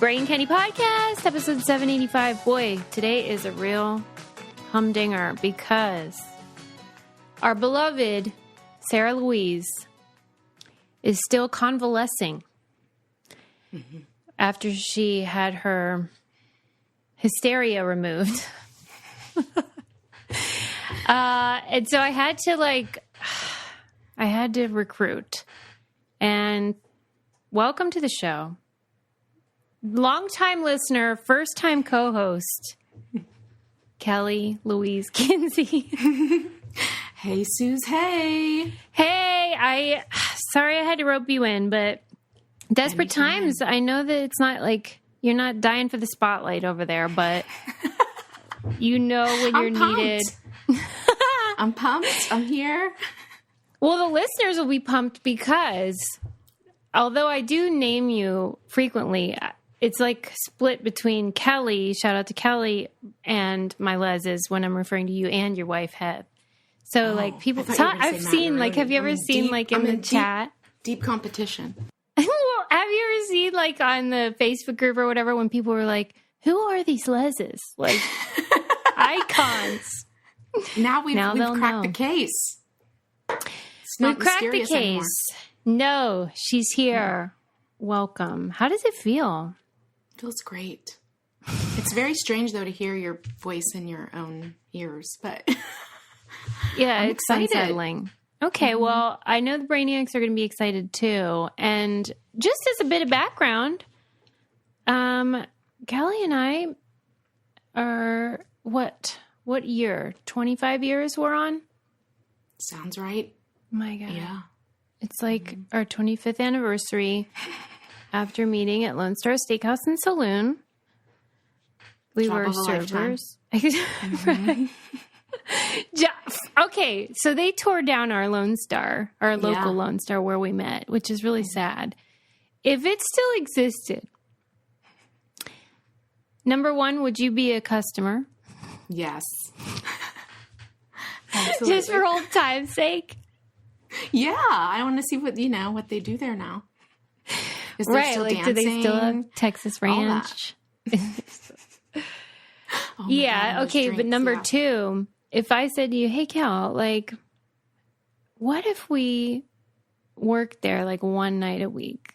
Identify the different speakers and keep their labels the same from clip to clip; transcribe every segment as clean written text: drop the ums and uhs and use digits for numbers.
Speaker 1: Brain Candy Podcast, episode 785. Boy, today is a real humdinger because our beloved Sarah Louise is still convalescing after she had her hysteria removed. And so I had to recruit. And welcome to the show. Longtime listener, first time co-host, Kelly Louise Kinsey.
Speaker 2: Hey, Suze. Hey.
Speaker 1: Hey, sorry I had to rope you in, but desperate times. I know that it's not like you're not dying for the spotlight over there, but you know when you're needed.
Speaker 2: I'm pumped. I'm here.
Speaker 1: Well, the listeners will be pumped because although I do name you frequently, it's like split between Kelly, shout out to Kelly, and my lezes when I'm referring to you and your wife, Heath. So, like, people, I've seen, like, have you ever seen, like, in the chat?
Speaker 2: Deep competition.
Speaker 1: Well, have you ever seen, like, on the Facebook group or whatever, when people were like, who are these lezes? Like, icons.
Speaker 2: Now we've cracked the case. It's not
Speaker 1: we've cracked the case.
Speaker 2: Anymore.
Speaker 1: No, she's here. Welcome. How does it feel?
Speaker 2: Feels great. It's very strange, though, to hear your voice in your own ears, but
Speaker 1: yeah, it's unsettling. Okay, well, I know the Brainiacs are going to be excited, too. And just as a bit of background, Kelly and I are, what year? 25 years we're on?
Speaker 2: Sounds right.
Speaker 1: Oh my God.
Speaker 2: Yeah.
Speaker 1: It's like our 25th anniversary after meeting at Lone Star Steakhouse and Saloon. We were servers. Right. Okay, so they tore down our Lone Star, our local Lone Star where we met, which is really sad. If it still existed, number one, would you be a customer?
Speaker 2: Yes. Absolutely.
Speaker 1: Just for old time's sake?
Speaker 2: Yeah, I want to see what they do there now. Is there still dancing?
Speaker 1: Do they still have Texas Ranch? Yeah, God, okay, drinks, but number two, if I said to you, hey, Cal, like, what if we worked there like one night a week?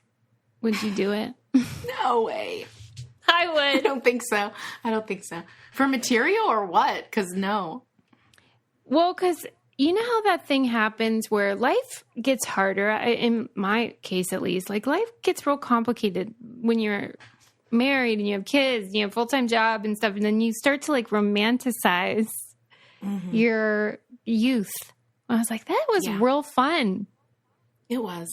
Speaker 1: Would you do it?
Speaker 2: No way.
Speaker 1: I would.
Speaker 2: I don't think so. For material or what? Because no.
Speaker 1: Well, because you know how that thing happens where life gets harder, in my case at least, like life gets real complicated when you're married and you have kids and you have a full-time job and stuff, and then you start to like romanticize your youth. I was like, that was real fun.
Speaker 2: It was.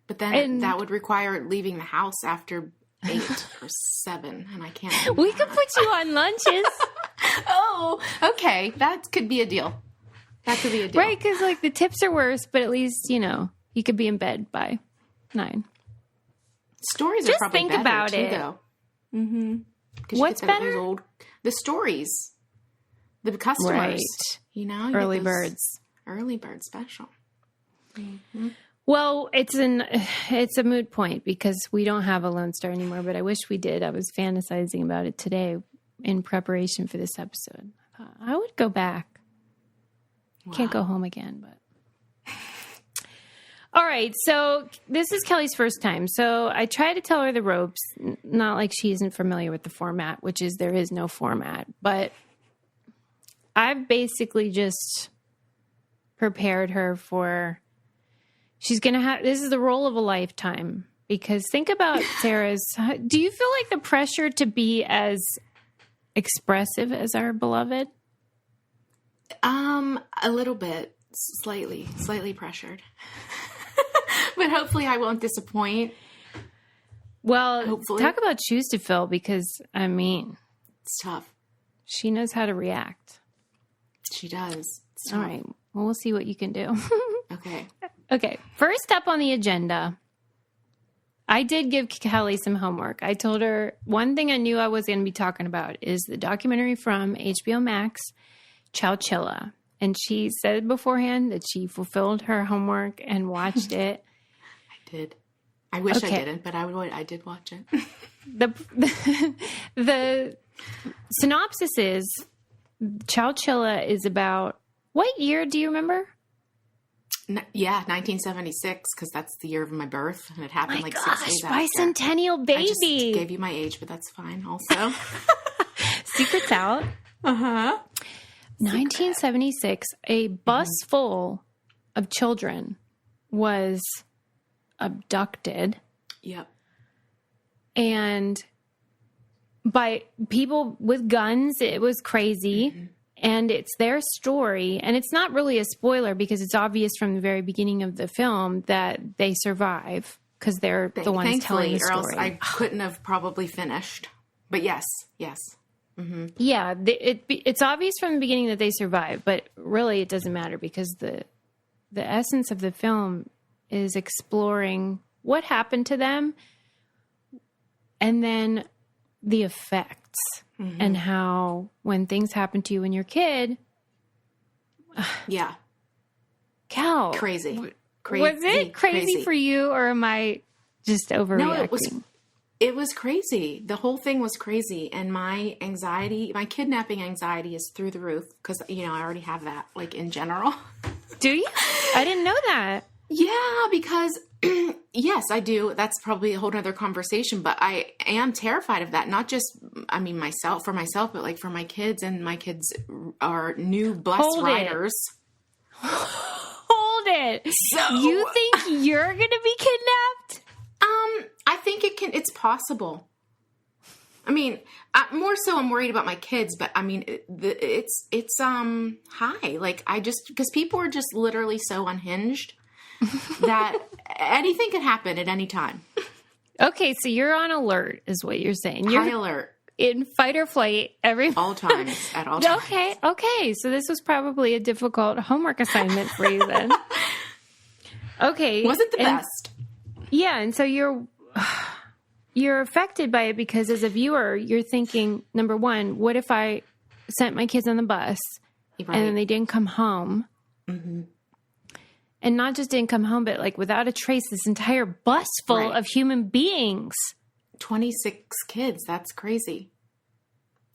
Speaker 2: But then that would require leaving the house after 8 or 7, and I can't.
Speaker 1: We could put you on lunches.
Speaker 2: Oh, okay. That could be a deal.
Speaker 1: Right, because like the tips are worse, but at least, you could be in bed by 9.
Speaker 2: Stories
Speaker 1: just
Speaker 2: are probably
Speaker 1: think
Speaker 2: better
Speaker 1: about
Speaker 2: too,
Speaker 1: it.
Speaker 2: Though.
Speaker 1: What's better?
Speaker 2: The stories. The customers.
Speaker 1: Right. Early birds.
Speaker 2: Early bird special. Mm-hmm.
Speaker 1: Well, it's a moot point because we don't have a Lone Star anymore, but I wish we did. I was fantasizing about it today in preparation for this episode. I thought I would go back. Wow. Can't go home again, but. All right, so this is Kelly's first time. So I try to tell her the ropes, not like she isn't familiar with the format, which is there is no format. But I've basically just prepared her for, she's going to have, this is the role of a lifetime. Because think about Sarah's, do you feel like the pressure to be as expressive as our beloved?
Speaker 2: A little bit, slightly pressured. But hopefully I won't disappoint.
Speaker 1: Well,
Speaker 2: hopefully.
Speaker 1: Talk about shoes to fill because,
Speaker 2: it's tough.
Speaker 1: She knows how to react.
Speaker 2: She does.
Speaker 1: All right. Well, we'll see what you can do.
Speaker 2: Okay.
Speaker 1: First up on the agenda, I did give Kelly some homework. I told her one thing I knew I was going to be talking about is the documentary from HBO Max, Chowchilla. And she said beforehand that she fulfilled her homework and watched it.
Speaker 2: I did. I wish I didn't, but I did watch it.
Speaker 1: the synopsis is Chowchilla is about what year? Do you remember?
Speaker 2: Yeah, 1976, because that's the year of my birth, and it happened
Speaker 1: My
Speaker 2: 6
Speaker 1: gosh,
Speaker 2: days after.
Speaker 1: bicentennial baby.
Speaker 2: I just gave you my age, but that's fine. Also,
Speaker 1: secrets out. 1976, a bus full of children was abducted.
Speaker 2: Yep.
Speaker 1: And by people with guns. It was crazy. Mm-hmm. And it's their story. And it's not really a spoiler because it's obvious from the very beginning of the film that they survive because they're the ones telling the story.
Speaker 2: Or else I couldn't have probably finished. But yes. Mm-hmm.
Speaker 1: Yeah, it's obvious from the beginning that they survive, but really it doesn't matter because the essence of the film is exploring what happened to them and then the effects and how when things happen to you when you're a kid.
Speaker 2: Yeah.
Speaker 1: Cal.
Speaker 2: Crazy.
Speaker 1: Was it crazy for you or am I just overreacting?
Speaker 2: No, it was crazy. The whole thing was crazy. And my anxiety, my kidnapping anxiety is through the roof because, I already have that, like, in general.
Speaker 1: Do you? I didn't know that.
Speaker 2: Yeah, because, yes, I do. That's probably a whole nother conversation. But I am terrified of that. Not just, for myself, but, like, for my kids. And my kids are new bus riders.
Speaker 1: Hold it. So, you think you're going to be kidnapped?
Speaker 2: I think it's possible. More so I'm worried about my kids, but it's high. Like because people are just literally so unhinged that anything could happen at any time.
Speaker 1: Okay. So you're on alert is what you're saying. You're
Speaker 2: high alert.
Speaker 1: In fight or flight at all times. Okay. So this was probably a difficult homework assignment for you then. Okay.
Speaker 2: Wasn't the best.
Speaker 1: Yeah. And so you're affected by it because as a viewer, you're thinking, number one, what if I sent my kids on the bus and then they didn't come home? Mm-hmm. And not just didn't come home, but like without a trace, this entire bus full of human beings.
Speaker 2: 26 kids. That's crazy.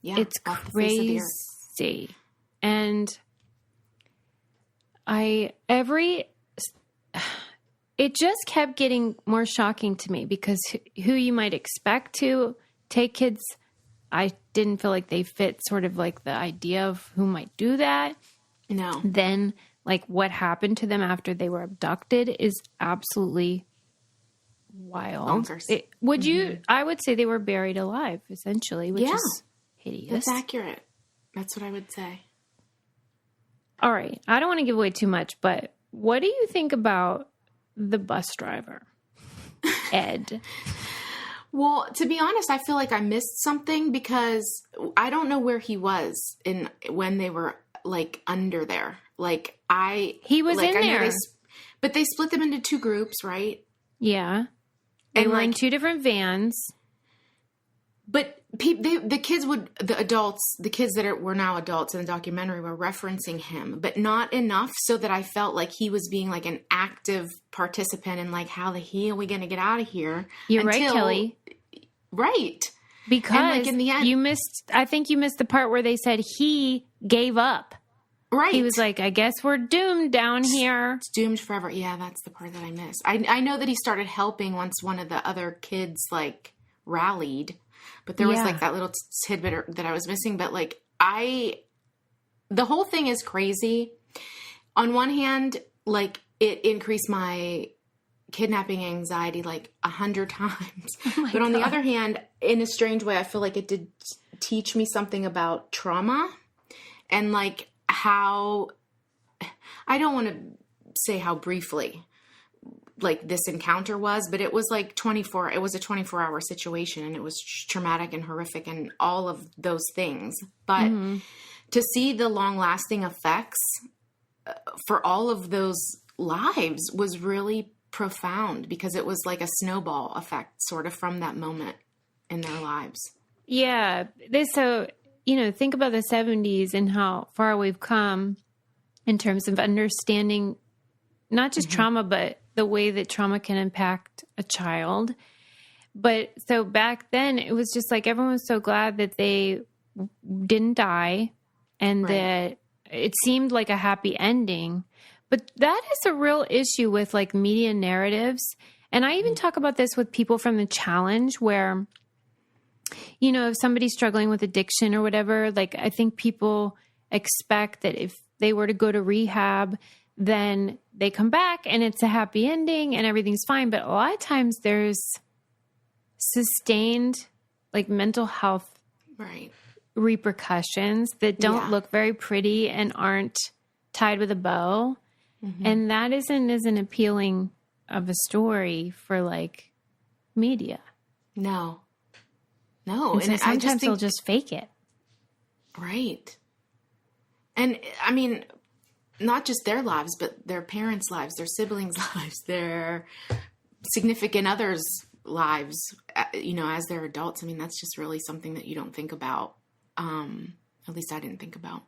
Speaker 2: Yeah.
Speaker 1: It's crazy. And it just kept getting more shocking to me because who you might expect to take kids, I didn't feel like they fit sort of like the idea of who might do that.
Speaker 2: No.
Speaker 1: Then like what happened to them after they were abducted is absolutely wild. I would say they were buried alive essentially, which is hideous.
Speaker 2: That's accurate. That's what I would say.
Speaker 1: All right. I don't want to give away too much, but what do you think about the bus driver, Ed?
Speaker 2: Well, to be honest, I feel like I missed something because I don't know where he was when they were like under there. Like
Speaker 1: he was in there,
Speaker 2: but they split them into two groups, right?
Speaker 1: Yeah, they were in two different vans.
Speaker 2: But the kids that were now adults in the documentary were referencing him, but not enough so that I felt like he was being like an active participant in like, how the hell are we going to get out of here?
Speaker 1: You're right, Kelly.
Speaker 2: Right.
Speaker 1: Because like in the end, I think you missed the part where they said he gave up.
Speaker 2: Right.
Speaker 1: He was like, I guess we're doomed down here.
Speaker 2: It's doomed forever. Yeah, that's the part that I missed. I know that he started helping once one of the other kids like rallied. But there was like that little tidbit that I was missing. But like the whole thing is crazy. On one hand, like it increased my kidnapping anxiety like 100 times. Oh but on the other hand, in a strange way, I feel like it did teach me something about trauma and like how, I don't want to say how briefly like this encounter was, but it was like it was a 24-hour situation and it was traumatic and horrific and all of those things. But to see the long lasting effects for all of those lives was really profound because it was like a snowball effect sort of from that moment in their lives. Yeah. Think about the 70s and how far we've come in terms of understanding not just trauma, but the way that trauma can impact a child.
Speaker 1: But so back then it was just like everyone was so glad that they didn't die and that it seemed like a happy ending. But that is a real issue with like media narratives. And I even talk about this with people from the challenge where, you know, if somebody's struggling with addiction or whatever, like I think people expect that if they were to go to rehab, then they come back and it's a happy ending and everything's fine. But a lot of times there's sustained like mental health repercussions that don't look very pretty and aren't tied with a bow. And that isn't as an appealing of a story for like media.
Speaker 2: No.
Speaker 1: And so sometimes they'll just fake it.
Speaker 2: Right. And I mean, not just their lives, but their parents' lives, their siblings' lives, their significant others' lives, you know, as they're adults. I mean, that's just really something that you don't think about. At least I didn't think about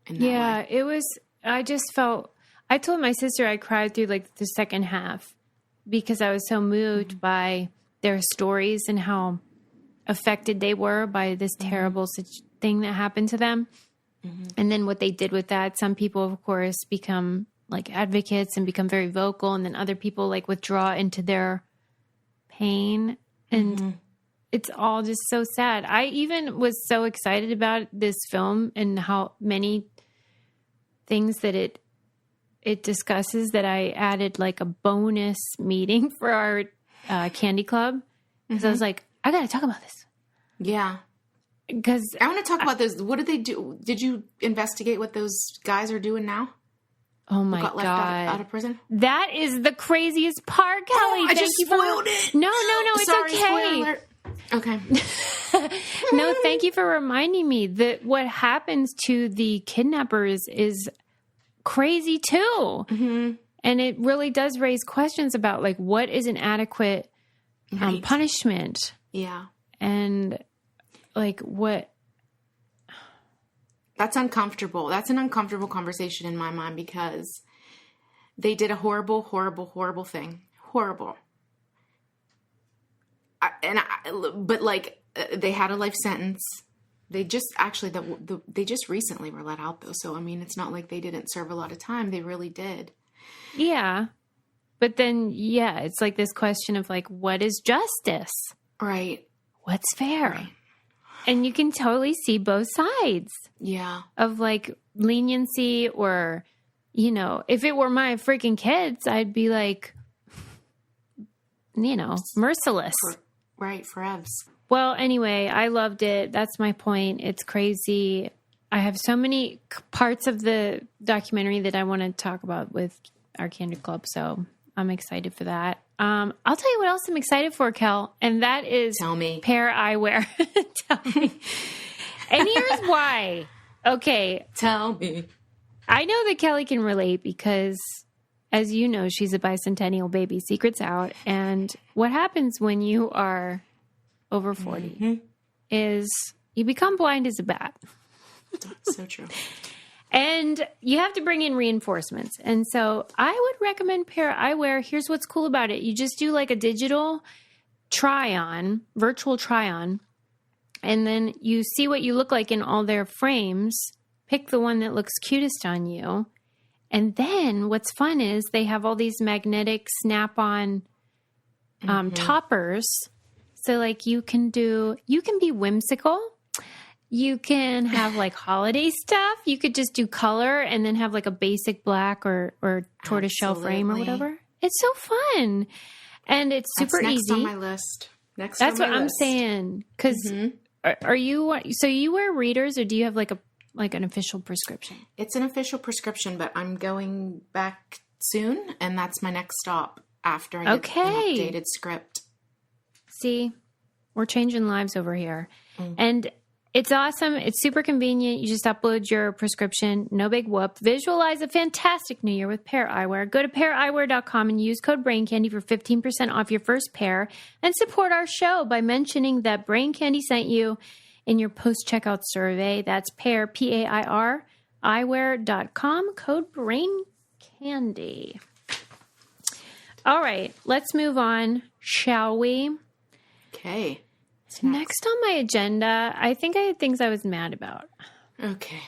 Speaker 2: in that way.
Speaker 1: It was, I just felt, I told my sister I cried through like the second half because I was so moved by their stories and how affected they were by this terrible thing that happened to them. And then what they did with that, some people, of course, become like advocates and become very vocal. And then other people like withdraw into their pain. And it's all just so sad. I even was so excited about this film and how many things that it discusses that I added like a bonus meeting for our candy club. Because I was like, I got to talk about this.
Speaker 2: Yeah.
Speaker 1: Because
Speaker 2: I want to talk about this. What did they do? Did you investigate what those guys are doing now?
Speaker 1: Oh my
Speaker 2: God! Out of prison.
Speaker 1: That is the craziest part, Kelly.
Speaker 2: I just spoiled it.
Speaker 1: No, it's okay.
Speaker 2: Okay.
Speaker 1: No, thank you for reminding me that what happens to the kidnappers is crazy too. And it really does raise questions about like what is an adequate punishment.
Speaker 2: Yeah.
Speaker 1: And like what?
Speaker 2: That's uncomfortable. That's an uncomfortable conversation in my mind because they did a horrible, horrible, horrible thing. Horrible. But like they had a life sentence. They just actually, they just recently were let out though. So, I mean, it's not like they didn't serve a lot of time. They really did.
Speaker 1: Yeah. But then, it's like this question of like, what is justice?
Speaker 2: Right.
Speaker 1: What's fair? Right. And you can totally see both sides.
Speaker 2: Yeah.
Speaker 1: Of like leniency or, you know, if it were my freaking kids, I'd be like, you know, merciless.
Speaker 2: Forevs.
Speaker 1: Well, anyway, I loved it. That's my point. It's crazy. I have so many parts of the documentary that I want to talk about with our Candy Club. So I'm excited for that. I'll tell you what else I'm excited for, Kel, and that is
Speaker 2: Tell me.
Speaker 1: Pear Eyewear. Tell me. And here's why. Okay.
Speaker 2: Tell me.
Speaker 1: I know that Kelly can relate because, as you know, she's a bicentennial baby. Secret's out. And what happens when you are over 40 is you become blind as a bat.
Speaker 2: So true.
Speaker 1: And you have to bring in reinforcements. And so I would recommend Pear Eyewear. Here's what's cool about it. You just do like a digital try-on, virtual try-on, and then you see what you look like in all their frames. Pick the one that looks cutest on you. And then what's fun is they have all these magnetic snap-on toppers. So like you can be whimsical. You can have like holiday stuff. You could just do color and then have like a basic black or tortoiseshell frame or whatever. It's so fun. And it's super easy.
Speaker 2: Next on my list.
Speaker 1: That's what I'm saying. Because are you, so you wear readers or do you have like an official prescription?
Speaker 2: It's an official prescription, but I'm going back soon. And that's my next stop after I get an updated script.
Speaker 1: See, we're changing lives over here. And it's awesome. It's super convenient. You just upload your prescription. No big whoop. Visualize a fantastic new year with Pear Eyewear. Go to paireyewear.com and use code BRAINCANDY for 15% off your first pair. And support our show by mentioning that Brain Candy sent you in your post-checkout survey. That's Pear, P-A-I-R, eyewear.com, code BRAINCANDY. All right, let's move on, shall we?
Speaker 2: Okay.
Speaker 1: So next on my agenda, I think I had things I was mad about.
Speaker 2: Okay.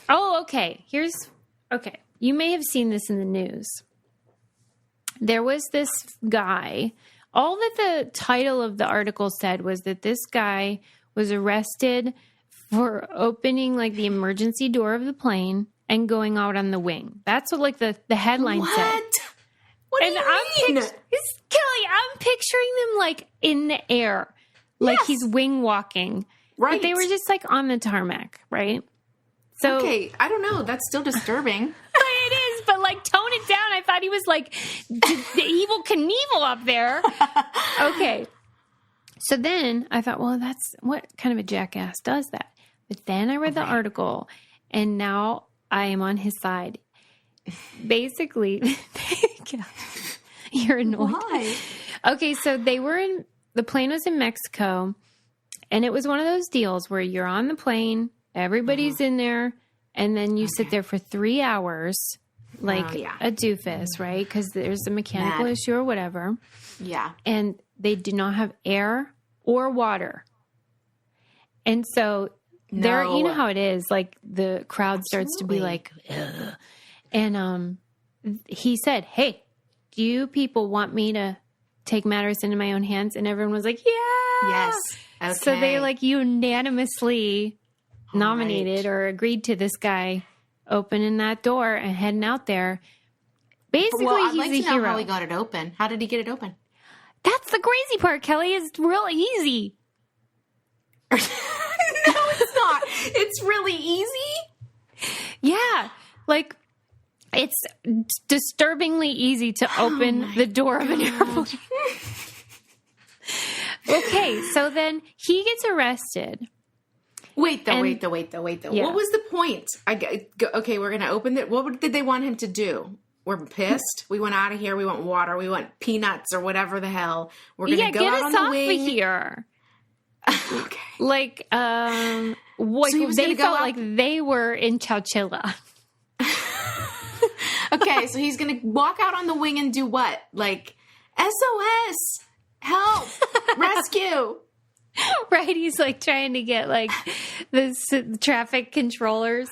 Speaker 1: Oh, okay. Okay. You may have seen this in the news. There was this guy. All that the title of the article said was that this guy was arrested for opening like the emergency door of the plane and going out on the wing. That's what like the headline said.
Speaker 2: What do you mean?
Speaker 1: Kelly, I'm picturing them like in the air, like he's wing walking.
Speaker 2: Right.
Speaker 1: But they were just like on the tarmac, right? So
Speaker 2: okay, I don't know. That's still disturbing.
Speaker 1: It is, but like tone it down. I thought he was like the evil Knievel up there. Okay. So then I thought, well, that's what kind of a jackass does that? But then I read the article and now I am on his side. Basically, you're annoyed.
Speaker 2: Why?
Speaker 1: Okay, so the plane was in Mexico and it was one of those deals where you're on the plane, everybody's in there, and then you sit there for 3 hours like a doofus, right? Because there's a mechanical issue or whatever.
Speaker 2: Yeah.
Speaker 1: And they do not have air or water. And so there, you know how it is, like the crowd starts to be like, ugh. And he said, hey, do you people want me to take matters into my own hands? And everyone was like, yeah.
Speaker 2: Yes. Okay.
Speaker 1: So they like unanimously nominated or agreed to this guy opening that door and heading out there. Basically,
Speaker 2: I'd
Speaker 1: he's
Speaker 2: like
Speaker 1: a
Speaker 2: to know
Speaker 1: hero.
Speaker 2: how he got it open. How did he get it open?
Speaker 1: That's the crazy part, Kelly. It's real easy.
Speaker 2: No, it's not. It's really easy.
Speaker 1: Yeah. Like, it's disturbingly easy to open the door of an airplane. Okay, so then he gets arrested.
Speaker 2: Wait though. Yeah. What was the point? Okay, we're going to open it. What did they want him to do? We're pissed. We want out of here. We want water. We want peanuts or whatever the hell. We're going to go out on the wing.
Speaker 1: Get us off of here.
Speaker 2: Okay.
Speaker 1: Like,
Speaker 2: So
Speaker 1: they felt like they were in Chowchilla.
Speaker 2: Okay, so he's going to walk out on the wing and do what? Like, SOS, help, rescue.
Speaker 1: Right? He's like trying to get like the traffic controllers.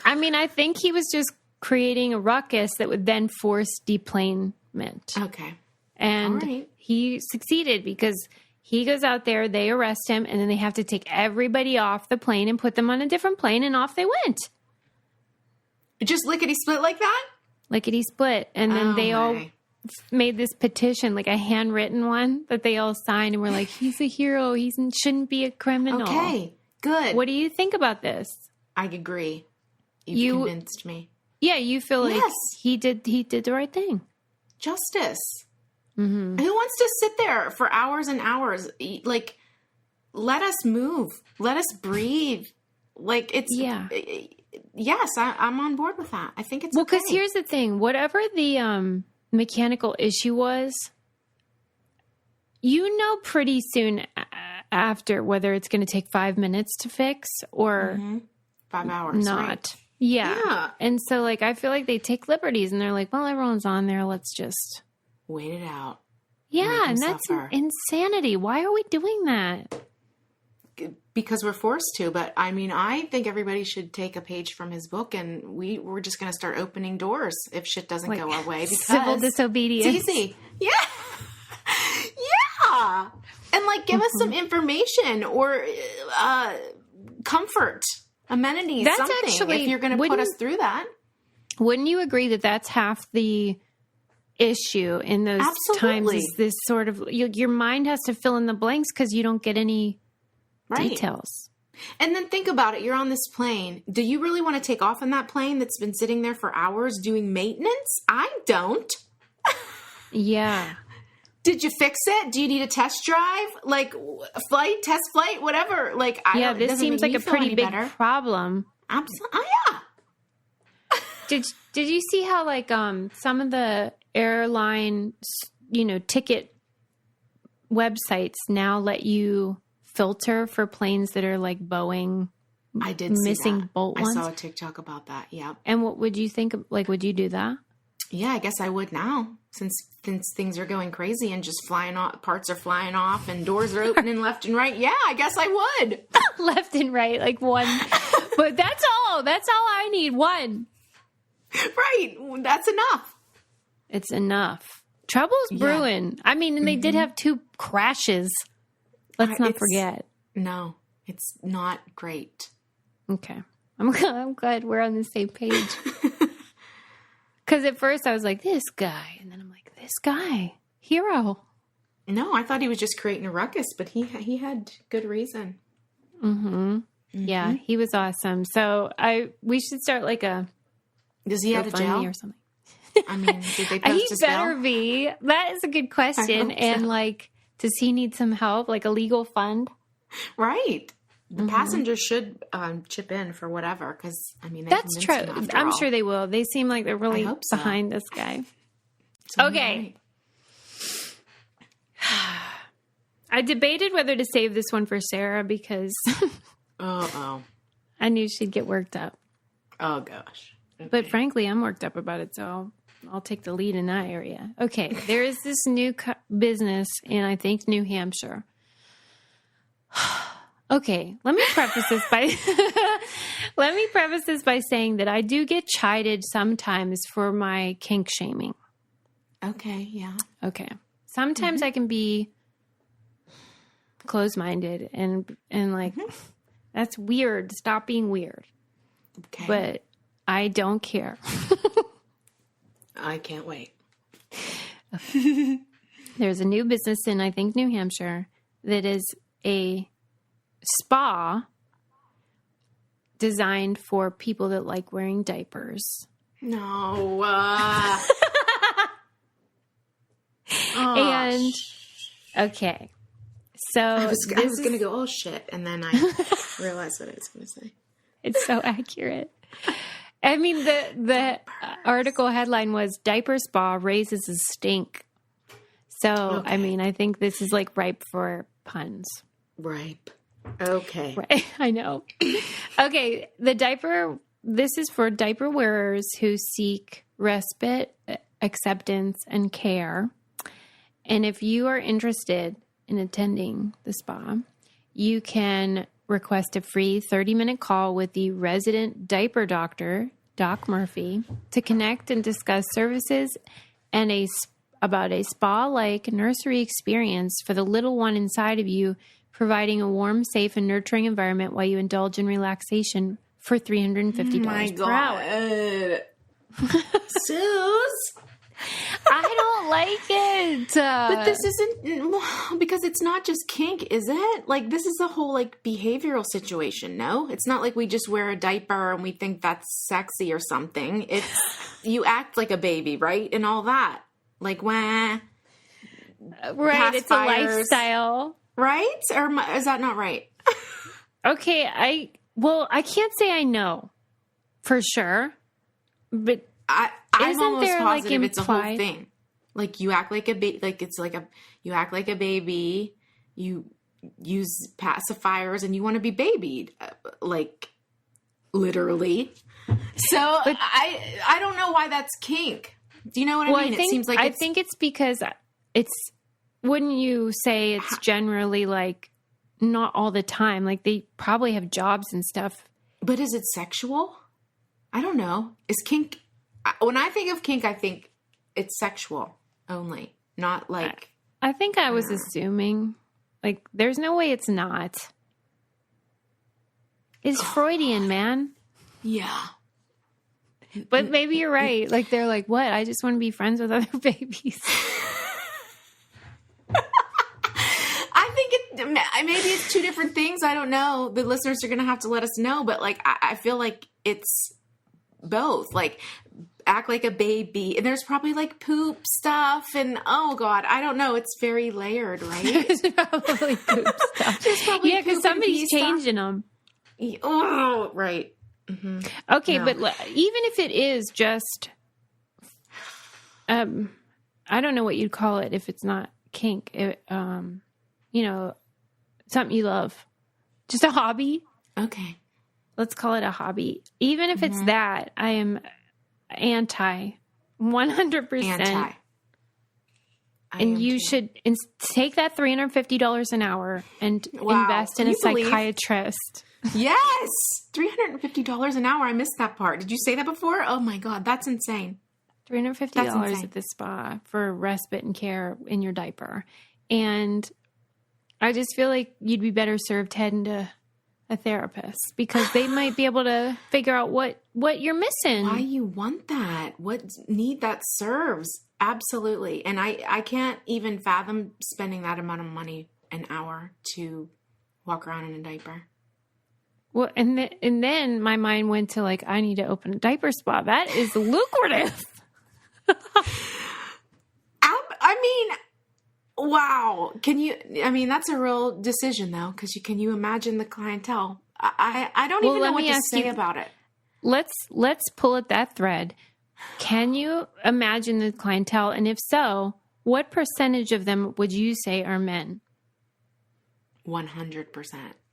Speaker 1: I mean, I think he was just creating a ruckus that would then force deplanement.
Speaker 2: Okay.
Speaker 1: And he succeeded because he goes out there, they arrest him, and then they have to take everybody off the plane and put them on a different plane, and off they went.
Speaker 2: Just lickety-split like that?
Speaker 1: Lickety-split. And then they all made this petition, like a handwritten one that they all signed, and were like, he's a hero. He shouldn't be a criminal.
Speaker 2: Okay, good.
Speaker 1: What do you think about this?
Speaker 2: I agree. You convinced me.
Speaker 1: Yeah, you feel like he did the right thing.
Speaker 2: Justice. Mm-hmm. Who wants to sit there for hours and hours? Like, let us move. Let us breathe. Like, it's... Yeah. Yes, I'm on board with that. I think it's
Speaker 1: well, because here's the thing. Whatever the mechanical issue was, you know pretty soon after whether it's going to take 5 minutes to fix or
Speaker 2: 5 hours.
Speaker 1: Not.
Speaker 2: Right?
Speaker 1: Yeah. And so, like, I feel like they take liberties and they're like, well, everyone's on there. Let's just...
Speaker 2: wait it out.
Speaker 1: Yeah, and that's insanity. Why are we doing that?
Speaker 2: Because we're forced to, but I mean, I think everybody should take a page from his book, and we're just going to start opening doors if shit doesn't go our way. Because
Speaker 1: civil disobedience.
Speaker 2: It's easy. Yeah. Yeah. And like, give us some information or comfort, amenities,
Speaker 1: that's
Speaker 2: something,
Speaker 1: actually,
Speaker 2: if you're going to put us through that.
Speaker 1: Wouldn't you agree that that's half the issue in those times? Is this sort of, your mind has to fill in the blanks because you don't get any details.
Speaker 2: And then think about it. You're on this plane. Do you really want to take off in that plane that's been sitting there for hours doing maintenance? I don't.
Speaker 1: Yeah.
Speaker 2: Did you fix it? Do you need a test drive? Like test flight, whatever. Like,
Speaker 1: this seems like a pretty big problem.
Speaker 2: Absolutely.
Speaker 1: Did you see how like some of the airline, ticket websites now let you filter for planes that are like Boeing?
Speaker 2: I did
Speaker 1: missing
Speaker 2: see that.
Speaker 1: bolt ones.
Speaker 2: I saw a TikTok about that. Yeah.
Speaker 1: And what would you think? Like, would you do that?
Speaker 2: Yeah, I guess I would now, since things are going crazy and just flying off, parts are flying off and doors are opening left and right. Yeah, I guess I would.
Speaker 1: Left and right, like one. But that's all. That's all I need. One.
Speaker 2: Right. That's enough.
Speaker 1: It's enough. Trouble's brewing. I mean, and they did have 2 crashes. Let's not forget.
Speaker 2: No, it's not great.
Speaker 1: Okay. I'm glad we're on the same page. Because at first I was like, this guy. And then I'm like, this guy. Hero.
Speaker 2: No, I thought he was just creating a ruckus, but he had good reason.
Speaker 1: Mm-hmm. Yeah, he was awesome. So we should start like a...
Speaker 2: Does he have a jail?
Speaker 1: Or something?
Speaker 2: I mean, did they post his
Speaker 1: He better
Speaker 2: bail?
Speaker 1: be. That is a good question. And like, does he need some help? Like a legal fund?
Speaker 2: Right. The passengers should chip in for whatever, because, I mean,
Speaker 1: that's true. I'm sure they will. They seem like they're really behind this guy. Okay. Right. I debated whether to save this one for Sarah because I knew she'd get worked up.
Speaker 2: Oh, gosh. Okay.
Speaker 1: But frankly, I'm worked up about it, so I'll take the lead in that area. Okay. There is this new business in, I think, New Hampshire. Okay, let me preface this by saying that I do get chided sometimes for my kink shaming.
Speaker 2: Okay, yeah.
Speaker 1: Okay. Sometimes I can be closed-minded and like that's weird. Stop being weird.
Speaker 2: Okay.
Speaker 1: But I don't care.
Speaker 2: I can't wait.
Speaker 1: There's a new business in, I think, New Hampshire that is a spa designed for people that like wearing diapers.
Speaker 2: No.
Speaker 1: And okay, so
Speaker 2: I was going to go, oh shit, and then I realized what I was going to say.
Speaker 1: It's so accurate. I mean, the article headline was "Diaper Spa Raises a Stink." So, I mean, I think this is like ripe for puns.
Speaker 2: Ripe. Okay.
Speaker 1: Right. I know. Okay. This is for diaper wearers who seek respite, acceptance, and care. And if you are interested in attending the spa, you can request a free 30-minute call with the resident diaper doctor, Doc Murphy, to connect and discuss services and about a spa-like nursery experience for the little one inside of you, providing a warm, safe, and nurturing environment while you indulge in relaxation for $350 per hour.
Speaker 2: Suze!
Speaker 1: I don't like it.
Speaker 2: But this isn't, because it's not just kink, is it? Like, this is a whole, like, behavioral situation, no? It's not like we just wear a diaper and we think that's sexy or something. It's, you act like a baby, right? And all that. Like, wah.
Speaker 1: Right, it's a lifestyle.
Speaker 2: Right? Or is that not right?
Speaker 1: Okay, I can't say I know for sure, but
Speaker 2: I'm almost
Speaker 1: there,
Speaker 2: positive
Speaker 1: like,
Speaker 2: it's a whole thing. Like, you act like a baby, like it's like you act like a baby, you use pacifiers, and you want to be babied, like, literally. So, but, I don't know why that's kink. Do you know what I mean? It seems like
Speaker 1: I think it's because wouldn't you say it's generally like not all the time? Like they probably have jobs and stuff.
Speaker 2: But is it sexual? I don't know. Is kink, when I think of kink, I think it's sexual only, not like.
Speaker 1: I think I was assuming, like, there's no way it's not. It's Freudian, man.
Speaker 2: Yeah.
Speaker 1: But maybe you're right. Like, they're like, what? I just want to be friends with other babies.
Speaker 2: I think maybe it's two different things. I don't know. The listeners are going to have to let us know. But, like, I feel like it's both. Like, act like a baby. And there's probably, like, poop stuff. And, oh, God, I don't know. It's very layered, right?
Speaker 1: There's probably poop stuff. Yeah, because somebody's changing them.
Speaker 2: Oh, right. Mm-hmm.
Speaker 1: Okay, no. But even if it is just, I don't know what you'd call it if it's not kink. You know, something you love, just a hobby.
Speaker 2: Okay,
Speaker 1: let's call it a hobby. Even if it's that, I am anti 100%.
Speaker 2: Anti.
Speaker 1: And you should take that $350 an hour and invest in a psychiatrist.
Speaker 2: Yes. $350 an hour. I missed that part. Did you say that before? Oh my God. That's insane.
Speaker 1: $350 at the spa for respite and care in your diaper. And I just feel like you'd be better served heading to a therapist because they might be able to figure out what you're missing.
Speaker 2: Why you want that? What need that serves? Absolutely. And I can't even fathom spending that amount of money an hour to walk around in a diaper.
Speaker 1: Well, and then my mind went to like, I need to open a diaper spa. That is lucrative.
Speaker 2: I mean, wow. That's a real decision though. Cause can you imagine the clientele? I don't even know what to say about it.
Speaker 1: Let's pull at that thread. Can you imagine the clientele? And if so, what percentage of them would you say are men?
Speaker 2: 100%.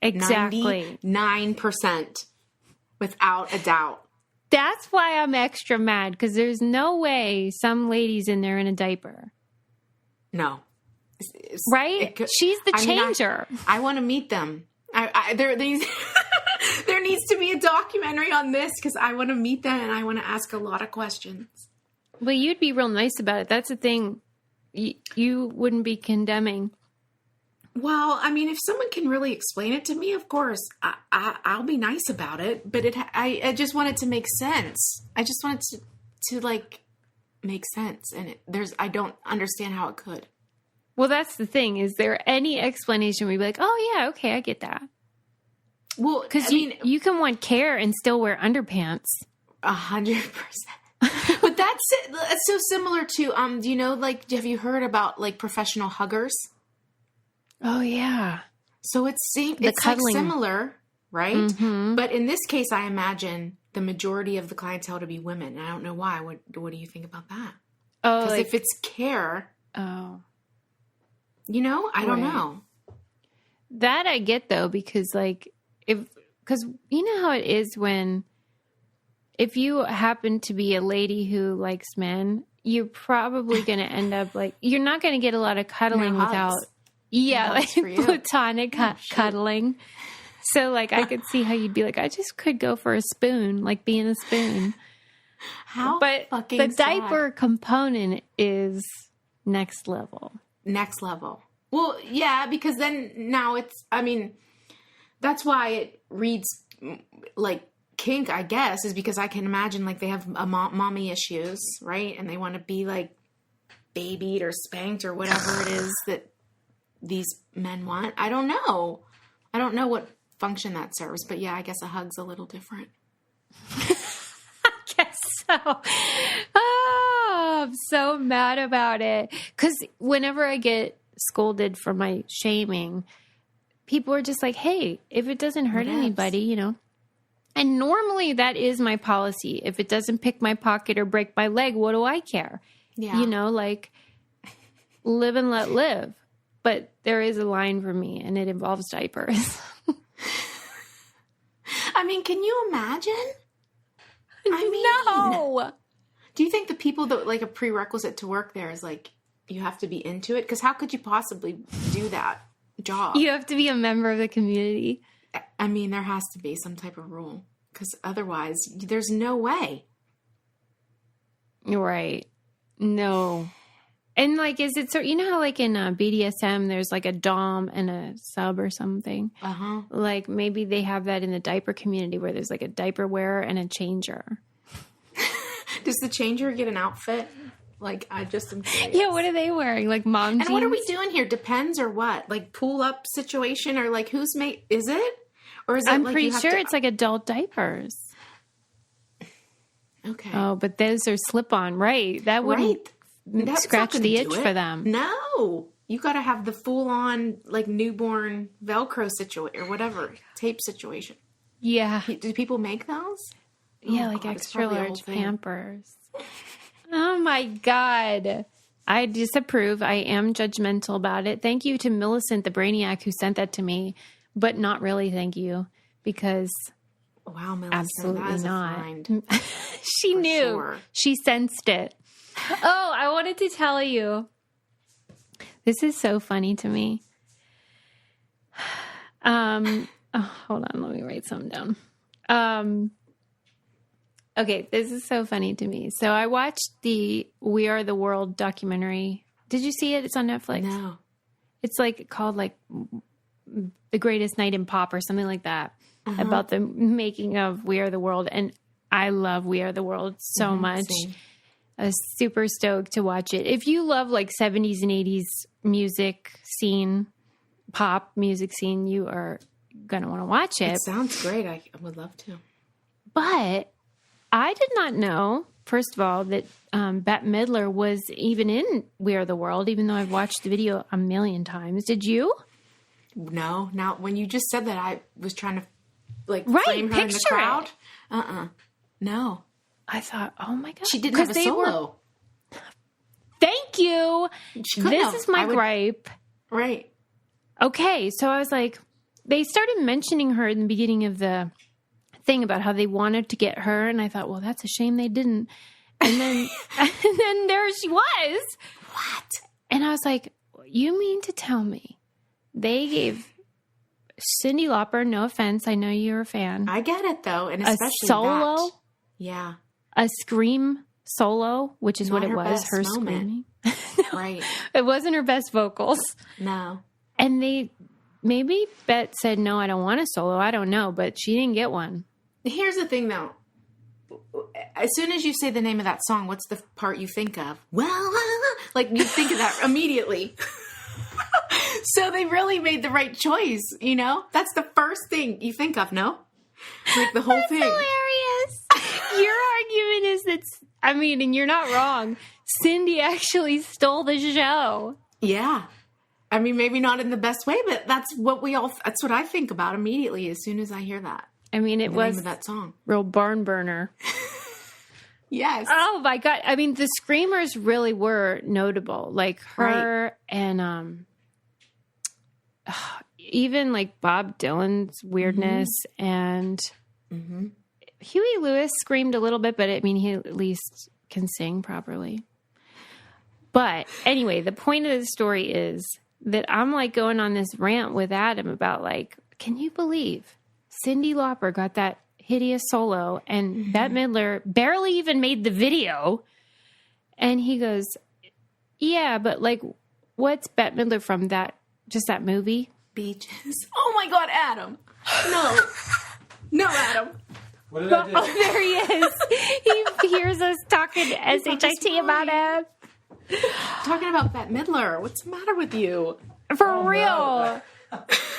Speaker 1: Exactly.
Speaker 2: 99%. Without a doubt.
Speaker 1: That's why I'm extra mad, because there's no way some lady's in there in a diaper.
Speaker 2: No.
Speaker 1: Right? She's the changer.
Speaker 2: I want to meet them. There needs to be a documentary on this because I want to meet them and I want to ask a lot of questions.
Speaker 1: Well, you'd be real nice about it. That's the thing. You wouldn't be condemning.
Speaker 2: Well, I mean, if someone can really explain it to me, of course, I'll be nice about it. But I just want it to make sense. I just want it to like make sense. And I don't understand how it could.
Speaker 1: Well, that's the thing. Is there any explanation where you'd be like, oh, yeah, okay, I get that? Well, because you can want care and still wear underpants.
Speaker 2: 100%. But that's so similar to, do you know, like, have you heard about like professional huggers?
Speaker 1: Oh, yeah.
Speaker 2: So it's like similar, right? Mm-hmm. But in this case, I imagine the majority of the clientele to be women. And I don't know why. What do you think about that? Oh, because if it's care, you know, I don't know.
Speaker 1: That I get though, because because you know how it is if you happen to be a lady who likes men, you're probably going to end up like, you're not going to get a lot of cuddling without, like platonic cuddling. So like, I could see how you'd be like, I just could go for a spoon, like being a spoon. But the diaper component is next level.
Speaker 2: Next level. Well, yeah, because then now that's why it reads like kink, I guess, is because I can imagine like they have mommy issues, right? And they want to be like babied or spanked or whatever it is that these men want. I don't know. I don't know what function that serves, but yeah, I guess a hug's a little different.
Speaker 1: I guess so. Oh, I'm so mad about it. Because whenever I get scolded for my shaming, people are just like, hey, if it doesn't hurt anybody, you know. And normally that is my policy. If it doesn't pick my pocket or break my leg, what do I care? Yeah. You know, like, live and let live. But there is a line for me, and it involves diapers.
Speaker 2: I mean, can you imagine?
Speaker 1: No.
Speaker 2: Do you think the people that, like, a prerequisite to work there is, like, you have to be into it? Because how could you possibly do that job?
Speaker 1: You have to be a member of the community.
Speaker 2: I mean, there has to be some type of rule. Because otherwise, there's no way.
Speaker 1: You're right. No. And, like, is it so, you know how, like, in BDSM, there's, like, a dom and a sub or something? Uh-huh. Like, maybe they have that in the diaper community where there's, like, a diaper wearer and a changer.
Speaker 2: Does the changer get an outfit? Like, I just am curious.
Speaker 1: Yeah, what are they wearing? Like, mom jeans?
Speaker 2: And what are we doing here? Depends or what? Like, pull-up situation? Or, like, whose mate? Is it? Or is it
Speaker 1: I'm pretty sure it's, like, adult diapers.
Speaker 2: Okay.
Speaker 1: Oh, but those are slip-on, right? That wouldn't scratch the itch for them.
Speaker 2: No. You got to have the full-on, like, newborn Velcro situation or whatever, tape situation.
Speaker 1: Yeah.
Speaker 2: Do people make those?
Speaker 1: Yeah, like extra large Pampers. Oh, my God. I disapprove. I am judgmental about it. Thank you to Millicent, the Brainiac, who sent that to me. But not really, thank you. Because
Speaker 2: wow, Millicent,
Speaker 1: absolutely
Speaker 2: that is
Speaker 1: not.
Speaker 2: A find,
Speaker 1: she knew. Sure. She sensed it. Oh, I wanted to tell you. This is so funny to me. Hold on, let me write something down. Okay, this is so funny to me. So I watched the We Are the World documentary. Did you see it? It's on Netflix.
Speaker 2: No.
Speaker 1: It's like called like The Greatest Night in Pop or something like that, about the making of We Are the World. And I love We Are the World so much.
Speaker 2: Same.
Speaker 1: I was super stoked to watch it. If you love like 70s and 80s music scene, pop music scene, you are going to want to watch it.
Speaker 2: It sounds great. I would love to.
Speaker 1: But I did not know, first of all, that Bette Midler was even in We Are the World, even though I've watched the video a million times. Did you?
Speaker 2: No. Now, when you just said that, I was trying to
Speaker 1: Picture
Speaker 2: frame her in the crowd.
Speaker 1: it.
Speaker 2: No.
Speaker 1: I thought, oh my God.
Speaker 2: She didn't have a solo.
Speaker 1: Thank you.
Speaker 2: She couldn't have.
Speaker 1: Is my gripe.
Speaker 2: Right.
Speaker 1: Okay. So I was like, they started mentioning her in the beginning of the thing about how they wanted to get her. And I thought, well, that's a shame they didn't. And then, and then there she was.
Speaker 2: What?
Speaker 1: And I was like, you mean to tell me they gave Cyndi Lauper, no offense, I know you're a fan.
Speaker 2: I get it though. And especially
Speaker 1: a solo.
Speaker 2: that. Yeah.
Speaker 1: A scream solo, which is
Speaker 2: Not
Speaker 1: what it
Speaker 2: her
Speaker 1: was,
Speaker 2: best
Speaker 1: her
Speaker 2: moment.
Speaker 1: screaming.
Speaker 2: Right.
Speaker 1: It wasn't her best vocals.
Speaker 2: No.
Speaker 1: And maybe Bette said, no, I don't want a solo. I don't know, but she didn't get one.
Speaker 2: Here's the thing though. As soon as you say the name of that song, what's the part you think of? Well, like you think of that immediately. So they really made the right choice, you know? That's the first thing you think of, no? Like the whole
Speaker 1: That's
Speaker 2: thing.
Speaker 1: Hilarious. Your argument is that, and you're not wrong. Cyndi actually stole the show.
Speaker 2: Yeah. I mean, maybe not in the best way, but that's what I think about immediately as soon as I hear that.
Speaker 1: It
Speaker 2: The
Speaker 1: was
Speaker 2: name of that song.
Speaker 1: real barn burner.
Speaker 2: Yes.
Speaker 1: Oh my God. I mean, the screamers really were notable. Like her and even like Bob Dylan's weirdness and Huey Lewis screamed a little bit, but he at least can sing properly. But anyway, the point of the story is that I'm like going on this rant with Adam about like, can you believe Cyndi Lauper got that hideous solo and Bette Midler barely even made the video? And he goes, yeah, but like, what's Bette Midler from that movie?
Speaker 2: Beaches. Oh my God, Adam. No. No, Adam.
Speaker 3: What did I do?
Speaker 1: Oh, there he is. He hears us talking SHIT about him.
Speaker 2: Talking about Bette Midler. What's the matter with you?
Speaker 1: For real.
Speaker 3: No.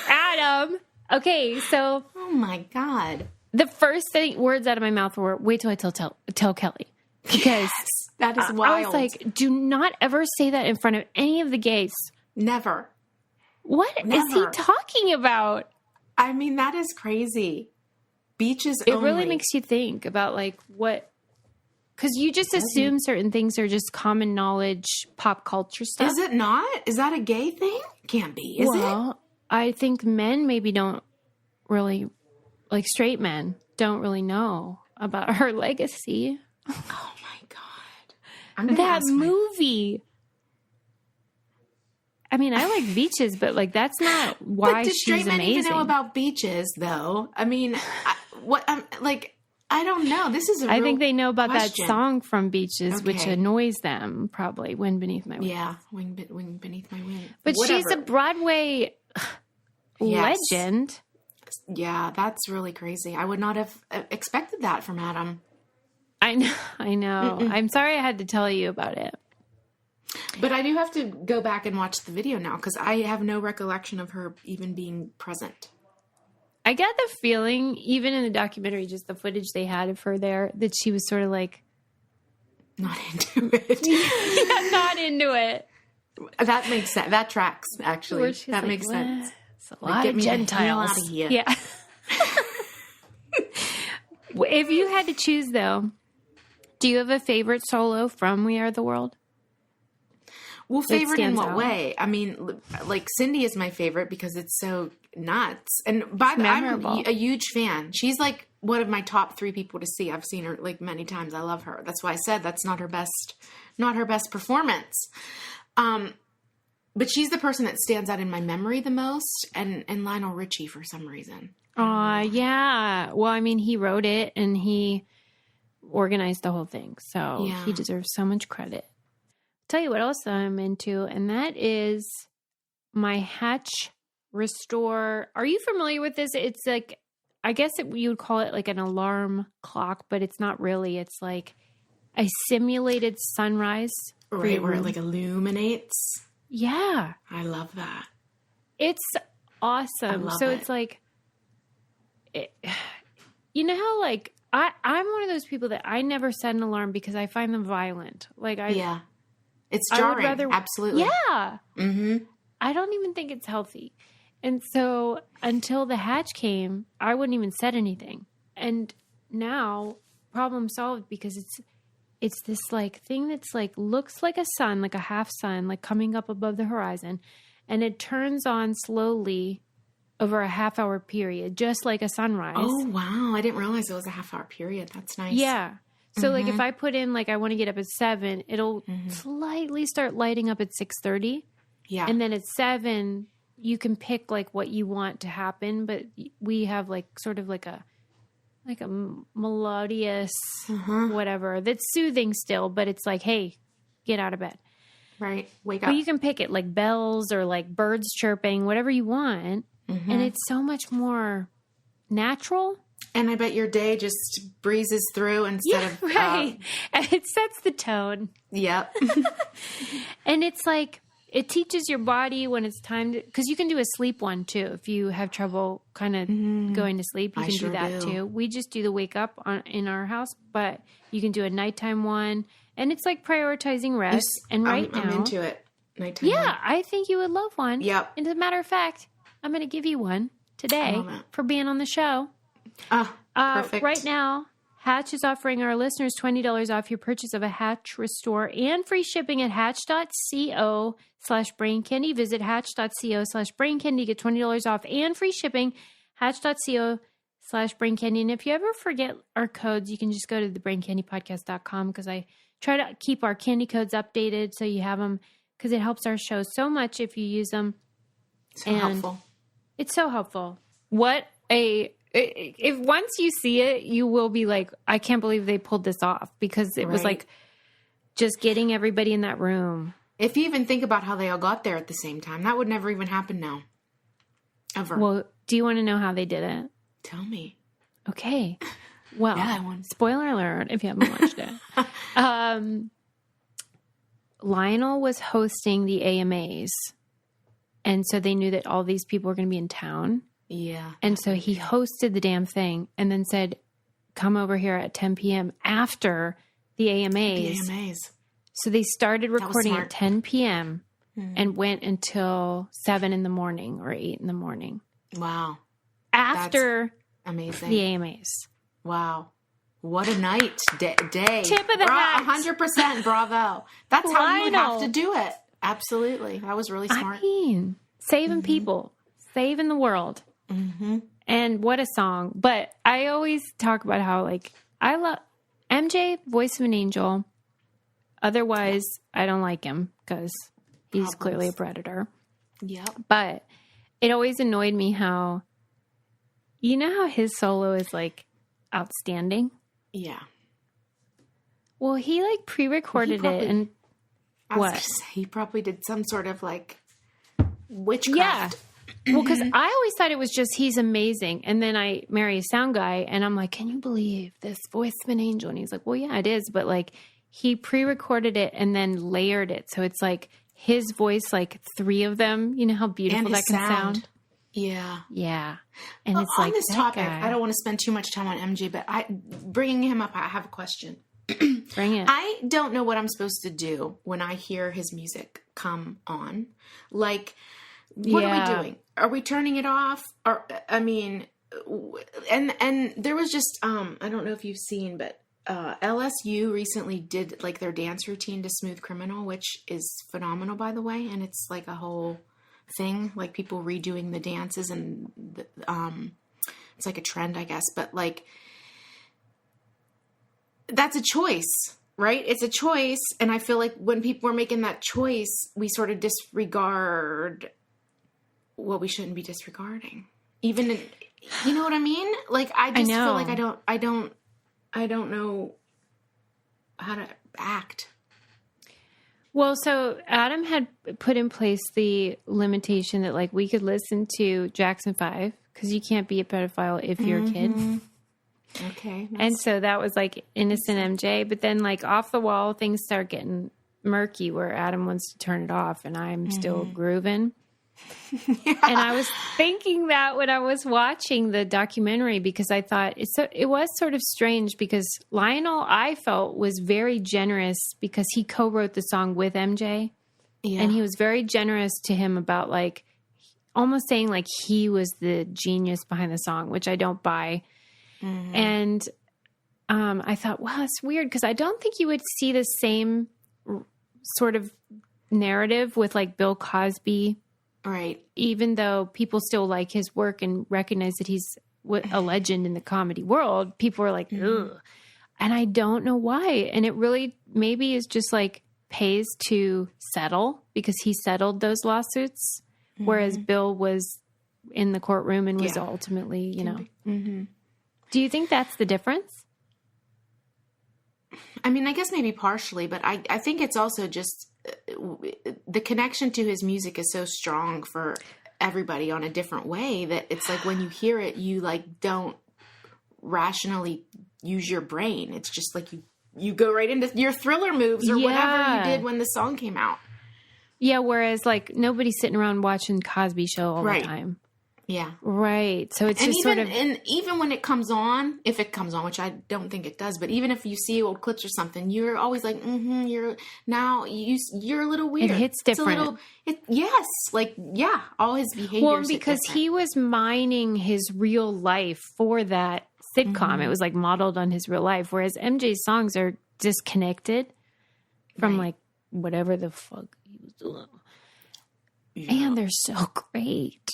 Speaker 1: Adam. Okay, so
Speaker 2: Oh my God.
Speaker 1: the first words out of my mouth were, wait till I tell Kelly. Because
Speaker 2: That is
Speaker 1: I
Speaker 2: wild.
Speaker 1: was like, do not ever say that in front of any of the gays.
Speaker 2: Never.
Speaker 1: What is he
Speaker 2: Never.
Speaker 1: talking about?
Speaker 2: I mean, that is crazy. Beaches
Speaker 1: It
Speaker 2: only.
Speaker 1: really makes you think about like what, because you just assume certain things are just common knowledge, pop culture stuff.
Speaker 2: Is it not? Is that a gay thing? Can't be, is it?
Speaker 1: Well, I think men maybe don't really, like straight men, don't really know about her legacy.
Speaker 2: Oh my God. I'm gonna
Speaker 1: That
Speaker 2: ask my-
Speaker 1: movie. I mean, I like beaches, but like that's not why
Speaker 2: But do
Speaker 1: she's
Speaker 2: straight men
Speaker 1: amazing.
Speaker 2: even know about beaches, though? I mean, I don't know. This is a
Speaker 1: I
Speaker 2: real
Speaker 1: think they know about
Speaker 2: question.
Speaker 1: that song from Beaches, which
Speaker 2: Okay.
Speaker 1: annoys them probably. Wind Beneath My Wings.
Speaker 2: Yeah, wing beneath my wing.
Speaker 1: But she's a
Speaker 2: Whatever.
Speaker 1: Broadway
Speaker 2: Yes.
Speaker 1: legend.
Speaker 2: Yeah, that's really crazy. I would not have expected that from Adam.
Speaker 1: I know. I'm sorry I had to tell you about it.
Speaker 2: But I do have to go back and watch the video now because I have no recollection of her even being present.
Speaker 1: I got the feeling, even in the documentary, just the footage they had of her there, that she was sort of like
Speaker 2: Not into it.
Speaker 1: not into it.
Speaker 2: That makes sense. That tracks, actually.
Speaker 1: Where she's
Speaker 2: That
Speaker 1: like,
Speaker 2: makes sense.
Speaker 1: "What? It's a lot
Speaker 2: get
Speaker 1: of
Speaker 2: me the hell
Speaker 1: Gentiles.
Speaker 2: out of here.
Speaker 1: Yeah. If you had to choose, though, do you have a favorite solo from We Are the World?
Speaker 2: Well, favorite in
Speaker 1: stands
Speaker 2: what
Speaker 1: out.
Speaker 2: way? I mean, like Cyndi is my favorite because it's so nuts. And by the way, I'm
Speaker 1: memorable.
Speaker 2: a huge fan. She's like one of my top 3 people to see. I've seen her like many times. I love her. That's why I said that's not her best performance. But she's the person that stands out in my memory the most, and Lionel Richie for some reason.
Speaker 1: Yeah. Well, I mean, he wrote it and he organized the whole thing. So he deserves so much credit. Tell you what else I'm into, and that is my Hatch Restore. Are you familiar with this? It's like, I guess you would call it like an alarm clock, but it's not really. It's like a simulated sunrise.
Speaker 2: Right, where it like illuminates.
Speaker 1: Yeah.
Speaker 2: I love that.
Speaker 1: It's awesome. So it's like, you know how like, I'm one of those people that I never set an alarm because I find them violent. Like
Speaker 2: it's jarring. Absolutely.
Speaker 1: Yeah.
Speaker 2: Mm-hmm.
Speaker 1: I don't even think it's healthy. And so until the Hatch came, I wouldn't even set anything. And now problem solved, because it's this like thing that's like looks like a sun, like a half sun, like coming up above the horizon, and it turns on slowly over a half-hour period, just like a sunrise.
Speaker 2: Oh wow, I didn't realize it was a half-hour period. That's nice.
Speaker 1: Yeah. So like if I put in like I want to get up at 7, it'll slightly start lighting up at 6:30.
Speaker 2: Yeah.
Speaker 1: And then at 7, you can pick like what you want to happen, but we have like sort of like a melodious whatever that's soothing still, but it's like, hey, get out of bed.
Speaker 2: Right. Wake up.
Speaker 1: But you can pick it like bells or like birds chirping, whatever you want. And it's so much more natural.
Speaker 2: And I bet your day just breezes through instead of...
Speaker 1: Right. And it sets the tone.
Speaker 2: Yep.
Speaker 1: And it's like, it teaches your body when it's time to... Because you can do a sleep one, too. If you have trouble kind of going to sleep, you can do that, too. We just do the wake up in our house, but you can do a nighttime one. And it's like prioritizing rest. And now...
Speaker 2: I'm into it. Nighttime one.
Speaker 1: I think you would love one.
Speaker 2: Yep.
Speaker 1: And as a matter of fact, I'm going to give you one today for being on the show.
Speaker 2: Perfect.
Speaker 1: Right now, Hatch is offering our listeners $20 off your purchase of a Hatch Restore and free shipping at hatch.co/braincandy. Visit hatch.co/braincandy to get $20 off and free shipping. Hatch.co/braincandy. And if you ever forget our codes, you can just go to thebraincandypodcast.com, because I try to keep our candy codes updated so you have them, because it helps our show so much if you use them.
Speaker 2: So helpful.
Speaker 1: It's so helpful. If once you see it, you will be like, I can't believe they pulled this off, because it was like just getting everybody in that room.
Speaker 2: If you even think about how they all got there at the same time, that would never even happen now. Ever.
Speaker 1: Well, do you want to know how they did it?
Speaker 2: Tell me.
Speaker 1: Okay. Well,
Speaker 2: Yeah,
Speaker 1: spoiler alert if you haven't watched it. Lionel was hosting the AMAs. And so they knew that all these people were going to be in town.
Speaker 2: Yeah.
Speaker 1: And so he hosted the damn thing and then said, come over here at 10 p.m. after the AMAs.
Speaker 2: The AMAs.
Speaker 1: So they started recording at 10 p.m. and went until 7 in the morning or 8 in the morning.
Speaker 2: Wow.
Speaker 1: After
Speaker 2: amazing.
Speaker 1: The AMAs.
Speaker 2: Wow. What a night. Day.
Speaker 1: Tip of the hat.
Speaker 2: 100% bravo. That's how you would
Speaker 1: Lionel.
Speaker 2: have to do it. Absolutely. That was really smart.
Speaker 1: I mean, saving people, saving the world. And what a song. But I always talk about how, like, I love MJ, voice of an angel. Otherwise, I don't like him because he's clearly a predator.
Speaker 2: Yep.
Speaker 1: But it always annoyed me how, you know how his solo is, like, outstanding?
Speaker 2: Yeah.
Speaker 1: Well, he, like, pre-recorded it and...
Speaker 2: I was gonna say, he probably did some sort of like witchcraft.
Speaker 1: Yeah. Well, because I always thought it was just, he's amazing. And then I marry a sound guy and I'm like, can you believe this voice of an angel? And he's like, well, yeah, it is. But like he pre-recorded it and then layered it. So it's like his voice, like 3 of them, you know how beautiful that can sound?
Speaker 2: Yeah.
Speaker 1: Yeah. And it's
Speaker 2: on
Speaker 1: like
Speaker 2: this topic,
Speaker 1: guy.
Speaker 2: I don't want to spend too much time on MJ, but bringing him up, I have a question.
Speaker 1: Bring it.
Speaker 2: I don't know what I'm supposed to do when I hear his music come on. Like, what are we doing? Are we turning it off? Or, I mean, and there was just, I don't know if you've seen, but LSU recently did like their dance routine to Smooth Criminal, which is phenomenal, by the way. And it's like a whole thing, like people redoing the dances, and it's like a trend, I guess. But like, that's a choice, right? It's a choice. And I feel like when people are making that choice, we sort of disregard what we shouldn't be disregarding. Even in, you know what I mean? Like, I just feel like I don't know how to act.
Speaker 1: Well, so Adam had put in place the limitation that like we could listen to Jackson 5 because you can't be a pedophile if you're a kid.
Speaker 2: Okay.
Speaker 1: And so that was like innocent MJ, but then like off the wall things start getting murky where Adam wants to turn it off and I'm still grooving. Yeah. And I was thinking that when I was watching the documentary because I thought it was sort of strange because Lionel, I felt, was very generous because he co-wrote the song with MJ. Yeah. And he was very generous to him about like almost saying like he was the genius behind the song, which I don't buy. Mm-hmm. And I thought, wow, that's weird because I don't think you would see the same sort of narrative with like Bill Cosby.
Speaker 2: Right.
Speaker 1: Even though people still like his work and recognize that he's a legend in the comedy world, people are like, ugh. And I don't know why. And it really maybe is just like pays to settle because he settled those lawsuits, whereas Bill was in the courtroom and was ultimately, you know. Mm-hmm. Do you think that's the difference?
Speaker 2: I mean, I guess maybe partially, but I think it's also just the connection to his music is so strong for everybody on a different way that it's like when you hear it, you like don't rationally use your brain. It's just like you go right into your Thriller moves or whatever you did when the song came out.
Speaker 1: Yeah, whereas like nobody's sitting around watching Cosby Show all the time.
Speaker 2: Yeah.
Speaker 1: Right. So it's just
Speaker 2: even,
Speaker 1: sort of...
Speaker 2: And even when it comes on, if it comes on, which I don't think it does, but even if you see old clips or something, you're always like, you're a little weird.
Speaker 1: It hits different.
Speaker 2: All his behaviors.
Speaker 1: Well, because he was mining his real life for that sitcom. Mm-hmm. It was like modeled on his real life, whereas MJ's songs are disconnected from like whatever the fuck he was doing. Yeah. And they're so great.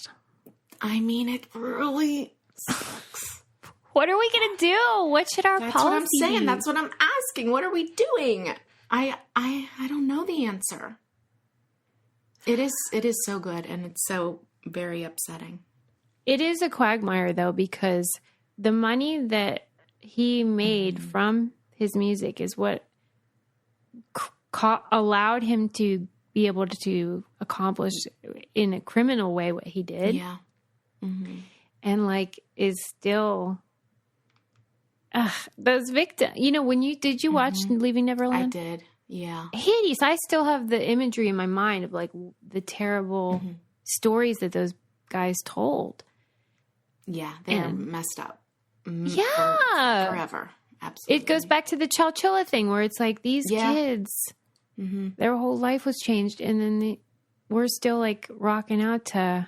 Speaker 2: I mean, it really sucks.
Speaker 1: What are we going to do? What should our policy be?
Speaker 2: That's what I'm saying. That's what I'm asking. What are we doing? I don't know the answer. It is so good, and it's so very upsetting.
Speaker 1: It is a quagmire, though, because the money that he made from his music is what allowed him to be able to accomplish in a criminal way what he did.
Speaker 2: Yeah. Mm-hmm.
Speaker 1: And like is still those victims. You know, did you watch Leaving Neverland?
Speaker 2: I did. Yeah.
Speaker 1: Hideous. I still have the imagery in my mind of like the terrible stories that those guys told.
Speaker 2: Yeah, they're messed up.
Speaker 1: Yeah,
Speaker 2: forever. Absolutely.
Speaker 1: It goes back to the Chowchilla thing where it's like these kids, their whole life was changed, and then we're still like rocking out to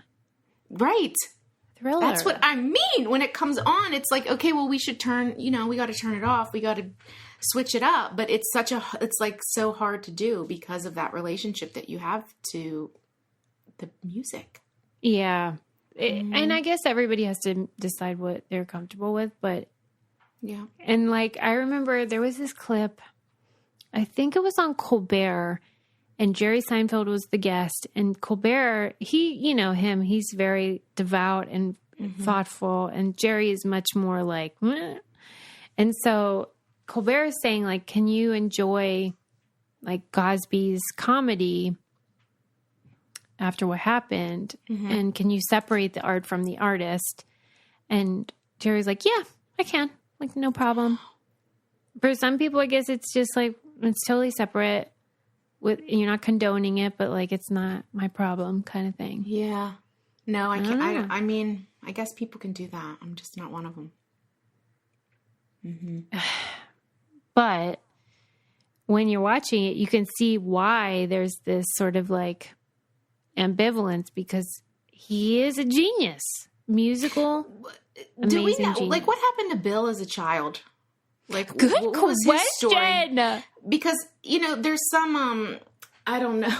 Speaker 1: Thriller.
Speaker 2: That's what I mean. When it comes on, it's like, okay, well, we should we got to turn it off. We got to switch it up. But it's like so hard to do because of that relationship that you have to the music.
Speaker 1: Yeah. And I guess everybody has to decide what they're comfortable with, but
Speaker 2: yeah. And
Speaker 1: like, I remember there was this clip, I think it was on Colbert, and Jerry Seinfeld was the guest, and Colbert, you know him, he's very devout and thoughtful, and Jerry is much more like, meh. And so Colbert is saying like, can you enjoy like Cosby's comedy after what happened? And can you separate the art from the artist? And Jerry's like, yeah, I can. Like, no problem. For some people, I guess it's just like, it's totally separate. You're not condoning it, but like, it's not my problem kind of thing.
Speaker 2: Yeah. No, I can't. I mean, I guess people can do that. I'm just not one of them.
Speaker 1: But when you're watching it, you can see why there's this sort of like ambivalence, because he is a genius, musical.
Speaker 2: Do we know,
Speaker 1: genius.
Speaker 2: like, what happened to Bill as a child? Like,
Speaker 1: good
Speaker 2: what was
Speaker 1: question.
Speaker 2: His story? Because, there's some, I don't know.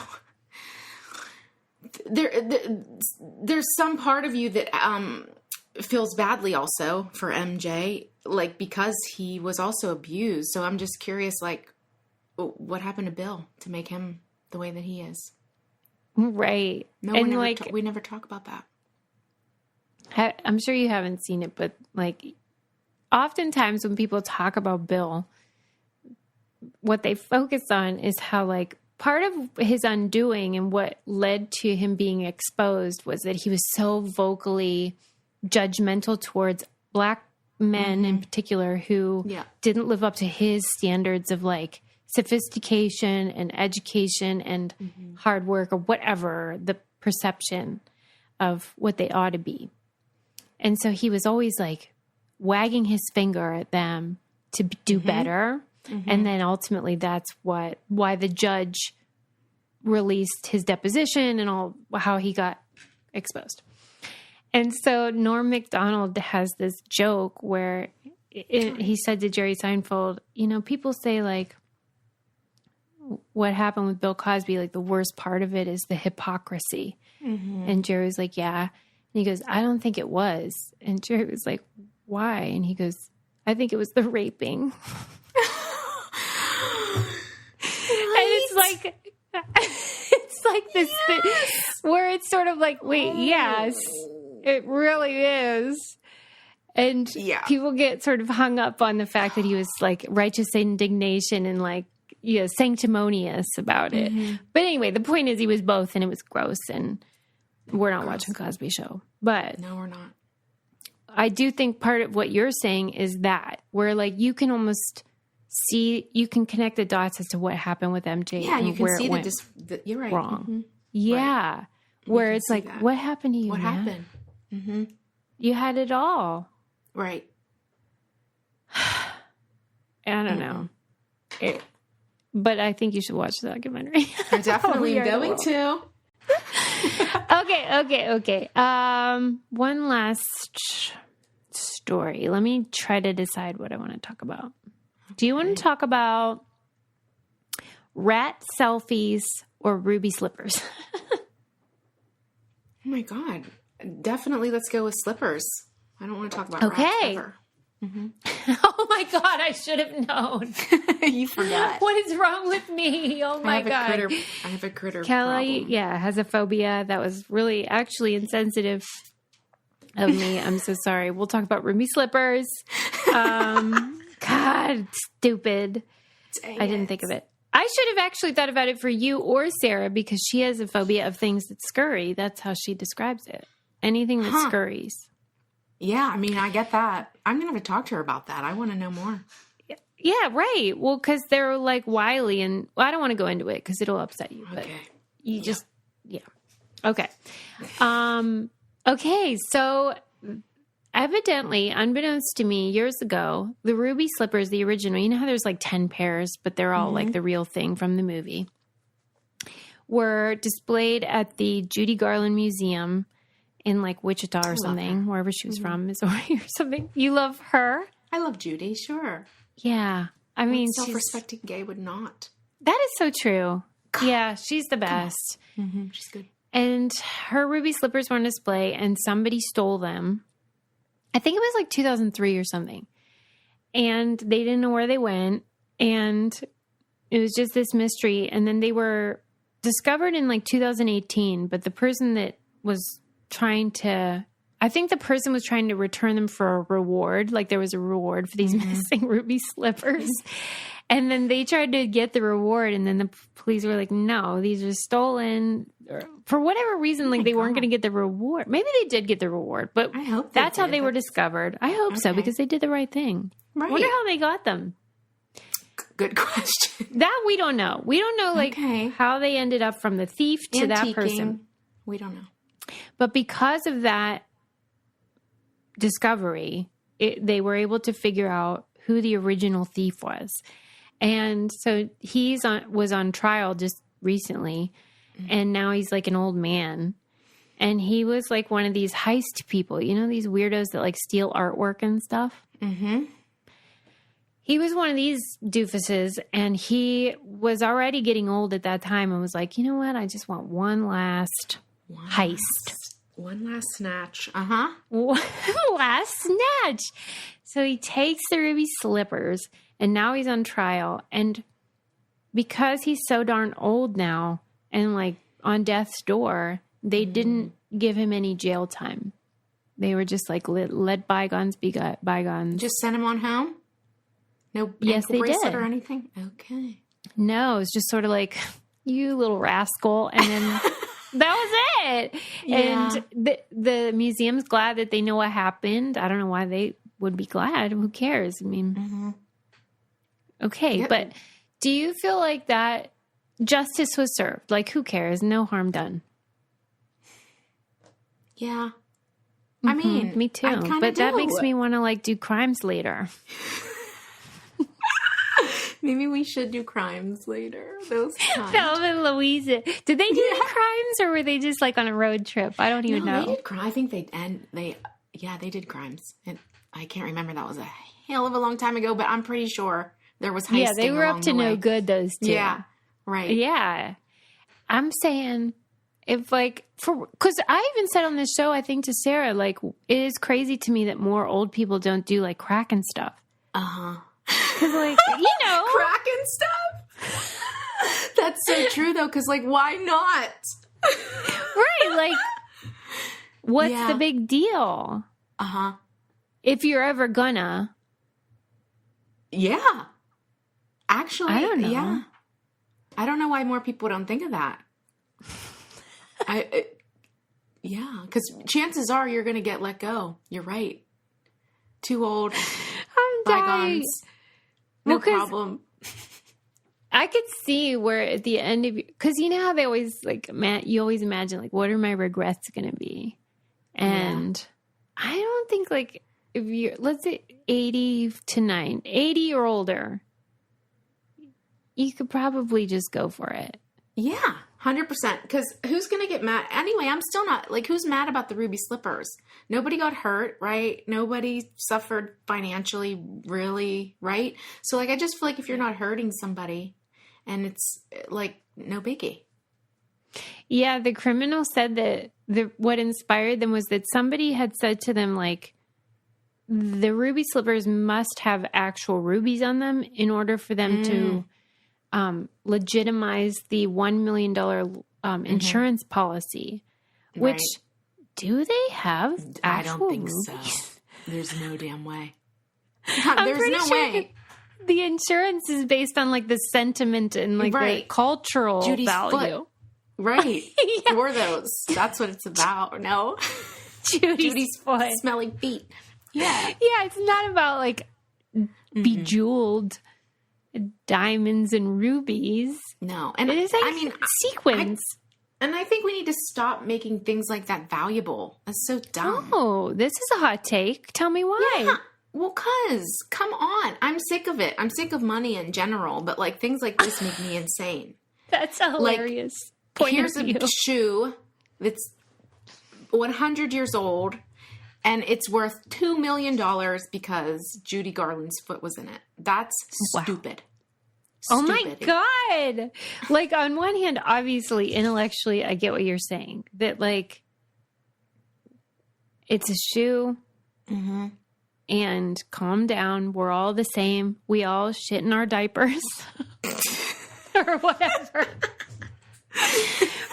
Speaker 2: there's some part of you that feels badly also for MJ, like, because he was also abused. So I'm just curious, like, what happened to Bill to make him the way that he is?
Speaker 1: Right.
Speaker 2: No,
Speaker 1: and
Speaker 2: we never talk about that.
Speaker 1: I'm sure you haven't seen it, but like oftentimes when people talk about Bill, what they focus on is how like part of his undoing and what led to him being exposed was that he was so vocally judgmental towards Black men in particular who didn't live up to his standards of like sophistication and education and hard work or whatever the perception of what they ought to be. And so he was always like wagging his finger at them to do better. And then ultimately that's why the judge released his deposition and all how he got exposed. And so Norm Macdonald has this joke where he said to Jerry Seinfeld, you know, people say like what happened with Bill Cosby, like the worst part of it is the hypocrisy. And Jerry was like, yeah. And he goes, I don't think it was. And Jerry was like, why? And he goes, I think it was the raping. And it's like this thing where it's sort of like, wait, yes, it really is. And people get sort of hung up on the fact that he was like righteous indignation and like, you know, sanctimonious about it. But anyway, the point is he was both and it was gross and we're not watching Cosby Show. But
Speaker 2: no, we're not. I
Speaker 1: do think part of what you're saying is that where like you can almost see, you can connect the dots as to what happened with MJ.
Speaker 2: Yeah, you can
Speaker 1: where
Speaker 2: see
Speaker 1: it went
Speaker 2: you're right.
Speaker 1: Wrong. Yeah. Right. Where it's like, that. What happened to you?
Speaker 2: What
Speaker 1: man?
Speaker 2: happened?
Speaker 1: You had it all.
Speaker 2: Right.
Speaker 1: I don't know. But I think you should watch the documentary.
Speaker 2: I definitely am going to.
Speaker 1: Okay. One last story. Let me try to decide what I want to talk about. Do you want to talk about rat selfies or ruby slippers?
Speaker 2: Oh my God. Definitely let's go with slippers. I don't want to talk about rats ever.
Speaker 1: Oh my God, I should have known.
Speaker 2: You forgot.
Speaker 1: What is wrong with me? Oh my God.
Speaker 2: I have a critter
Speaker 1: Kelly,
Speaker 2: problem.
Speaker 1: Has a phobia. That was really actually insensitive of me. I'm so sorry. We'll talk about ruby slippers. God, stupid. I didn't think of it. I should have actually thought about it for you or Sarah because she has a phobia of things that scurry. That's how she describes it. Anything that scurries.
Speaker 2: Yeah, I mean, I get that. I'm going to have to talk to her about that. I want to know more.
Speaker 1: Yeah, right. Well, because they're like wily and I don't want to go into it because it'll upset you. But you just, Okay. Okay, so evidently, unbeknownst to me, years ago, the ruby slippers, the original, you know how there's like 10 pairs, but they're all like the real thing from the movie, were displayed at the Judy Garland Museum in like Wichita or something, wherever she was from, Missouri or something. You love her?
Speaker 2: I love Judy, sure.
Speaker 1: Yeah. I mean,
Speaker 2: self-respecting gay would not.
Speaker 1: That is so true. Yeah, she's the best.
Speaker 2: She's good.
Speaker 1: And her ruby slippers were on display and somebody stole them. I think it was like 2003 or something. And they didn't know where they went. And it was just this mystery. And then they were discovered in like 2018. But the person that was I think the person was trying to return them for a reward. Like there was a reward for these missing ruby slippers. And then they tried to get the reward. And then the police were like, no, these are stolen. For whatever reason, like they weren't going to get the reward. Maybe they did get the reward, but
Speaker 2: I hope
Speaker 1: that's how they were discovered. I hope so because they did the right thing. Right. I wonder how they got them.
Speaker 2: Good question.
Speaker 1: That we don't know. We don't know like how they ended up from the thief to that person.
Speaker 2: We don't know.
Speaker 1: But because of that discovery, they were able to figure out who the original thief was. And so was on trial just recently, and now he's like an old man. And he was like one of these heist people, you know, these weirdos that like steal artwork and stuff. He was one of these doofuses, and he was already getting old at that time and was like, you know what? I just want one last heist.
Speaker 2: One last snatch.
Speaker 1: Last snatch. So he takes the ruby slippers, and now he's on trial. And because he's so darn old now and like on death's door, they didn't give him any jail time. They were just like, let bygones be bygones.
Speaker 2: Just sent him on home? No ankle bracelet or anything? Okay.
Speaker 1: No, it's just sort of like, you little rascal. And then that was it.
Speaker 2: Yeah.
Speaker 1: And the museum's glad that they know what happened. I don't know why they would be glad. Who cares? I mean, okay. Yep. But do you feel like that justice was served? Like, who cares? No harm done.
Speaker 2: Yeah. I mean,
Speaker 1: me too. But that makes me want to like do crimes later.
Speaker 2: Maybe we should do crimes later. Those times.
Speaker 1: Thelma and Louise. Did they do any crimes, or were they just like on a road trip? I don't even know.
Speaker 2: They did I think they did crimes. And I can't remember. That was a hell of a long time ago, but I'm pretty sure there was heisting.
Speaker 1: Yeah, they were up to no good, those two.
Speaker 2: Yeah, right.
Speaker 1: Yeah. I'm saying, if like, because I even said on this show, I think to Sarah, like, it is crazy to me that more old people don't do like crack and stuff. Because, like, you know.
Speaker 2: Crack and stuff? That's so true, though, because, like, why not?
Speaker 1: Right, like, what's the big deal? If you're ever gonna.
Speaker 2: Yeah. Actually,
Speaker 1: I don't know.
Speaker 2: Yeah. I don't know why more people don't think of that. Yeah, because chances are you're going to get let go. You're right. Too old.
Speaker 1: I'm dying.
Speaker 2: No problem.
Speaker 1: I could see where at the end of, because you know how they always like, you always imagine like, what are my regrets going to be? And I don't think like, if you're, let's say 80 or older, you could probably just go for it.
Speaker 2: Yeah, 100%. Because who's going to get mad? Anyway, I'm still not, like, who's mad about the ruby slippers? Nobody got hurt, right? Nobody suffered financially, really, right? So, like, I just feel like if you're not hurting somebody, and it's, like, no biggie.
Speaker 1: Yeah, the criminal said that what inspired them was that somebody had said to them, like, the ruby slippers must have actual rubies on them in order for them to legitimize the $1 million insurance policy, which do they have actual
Speaker 2: I don't think
Speaker 1: rubies?
Speaker 2: So. There's no damn way.
Speaker 1: There's no way. The insurance is based on like the sentiment and like the cultural
Speaker 2: Judy's
Speaker 1: value.
Speaker 2: Foot. Right. Or those. That's what it's about. No.
Speaker 1: Judy's foot.
Speaker 2: Smelly feet. Yeah.
Speaker 1: Yeah, it's not about like bejeweled diamonds and rubies.
Speaker 2: No. And
Speaker 1: it is like sequins.
Speaker 2: And I think we need to stop making things like that valuable. That's so dumb.
Speaker 1: Oh, this is a hot take. Tell me why.
Speaker 2: Yeah. Well, come on. I'm sick of it. I'm sick of money in general, but like things like this make me insane.
Speaker 1: That's a hilarious point
Speaker 2: here's
Speaker 1: of view.
Speaker 2: A shoe that's 100 years old, and it's worth $2 million because Judy Garland's foot was in it. That's stupid.
Speaker 1: Oh my God. Like, on one hand, obviously, intellectually, I get what you're saying. That, like, it's a shoe. And calm down. We're all the same. We all shit in our diapers. Or whatever.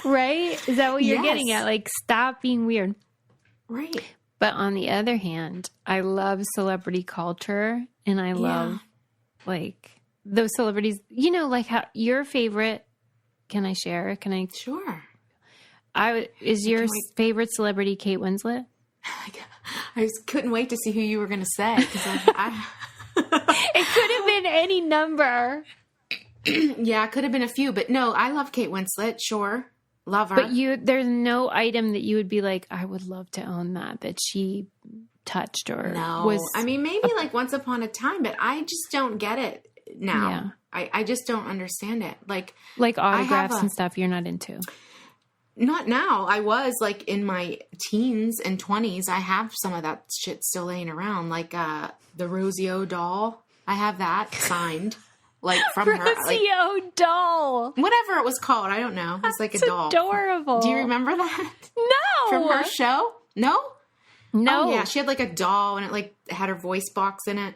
Speaker 1: Right? Is that what you're getting at? Like, stop being weird.
Speaker 2: Right.
Speaker 1: But on the other hand, I love celebrity culture. And I love, like, those celebrities. You know, like, how your favorite... Can I share? Can I...
Speaker 2: Sure.
Speaker 1: Is your favorite celebrity Kate Winslet?
Speaker 2: I couldn't wait to see who you were going to say. I
Speaker 1: It could have been any number.
Speaker 2: Yeah, it could have been a few. But no, I love Kate Winslet. Sure. Love her.
Speaker 1: But there's no item that you would be like, I would love to own that she touched or was.
Speaker 2: I mean, maybe like once upon a time, but I just don't get it now. Yeah. I just don't understand it. Like
Speaker 1: autographs and stuff you're not into.
Speaker 2: Not now. I was like in my teens and 20s. I have some of that shit still laying around. Like the Rosie O'Donnell. I have that signed. like from her. Like,
Speaker 1: Rosie O'Donnell.
Speaker 2: whatever it was called. I don't know. It was like a doll.
Speaker 1: Adorable.
Speaker 2: Do you remember that?
Speaker 1: No.
Speaker 2: From her show? No?
Speaker 1: No.
Speaker 2: Oh, yeah. She had like a doll and it like had her voice box in it.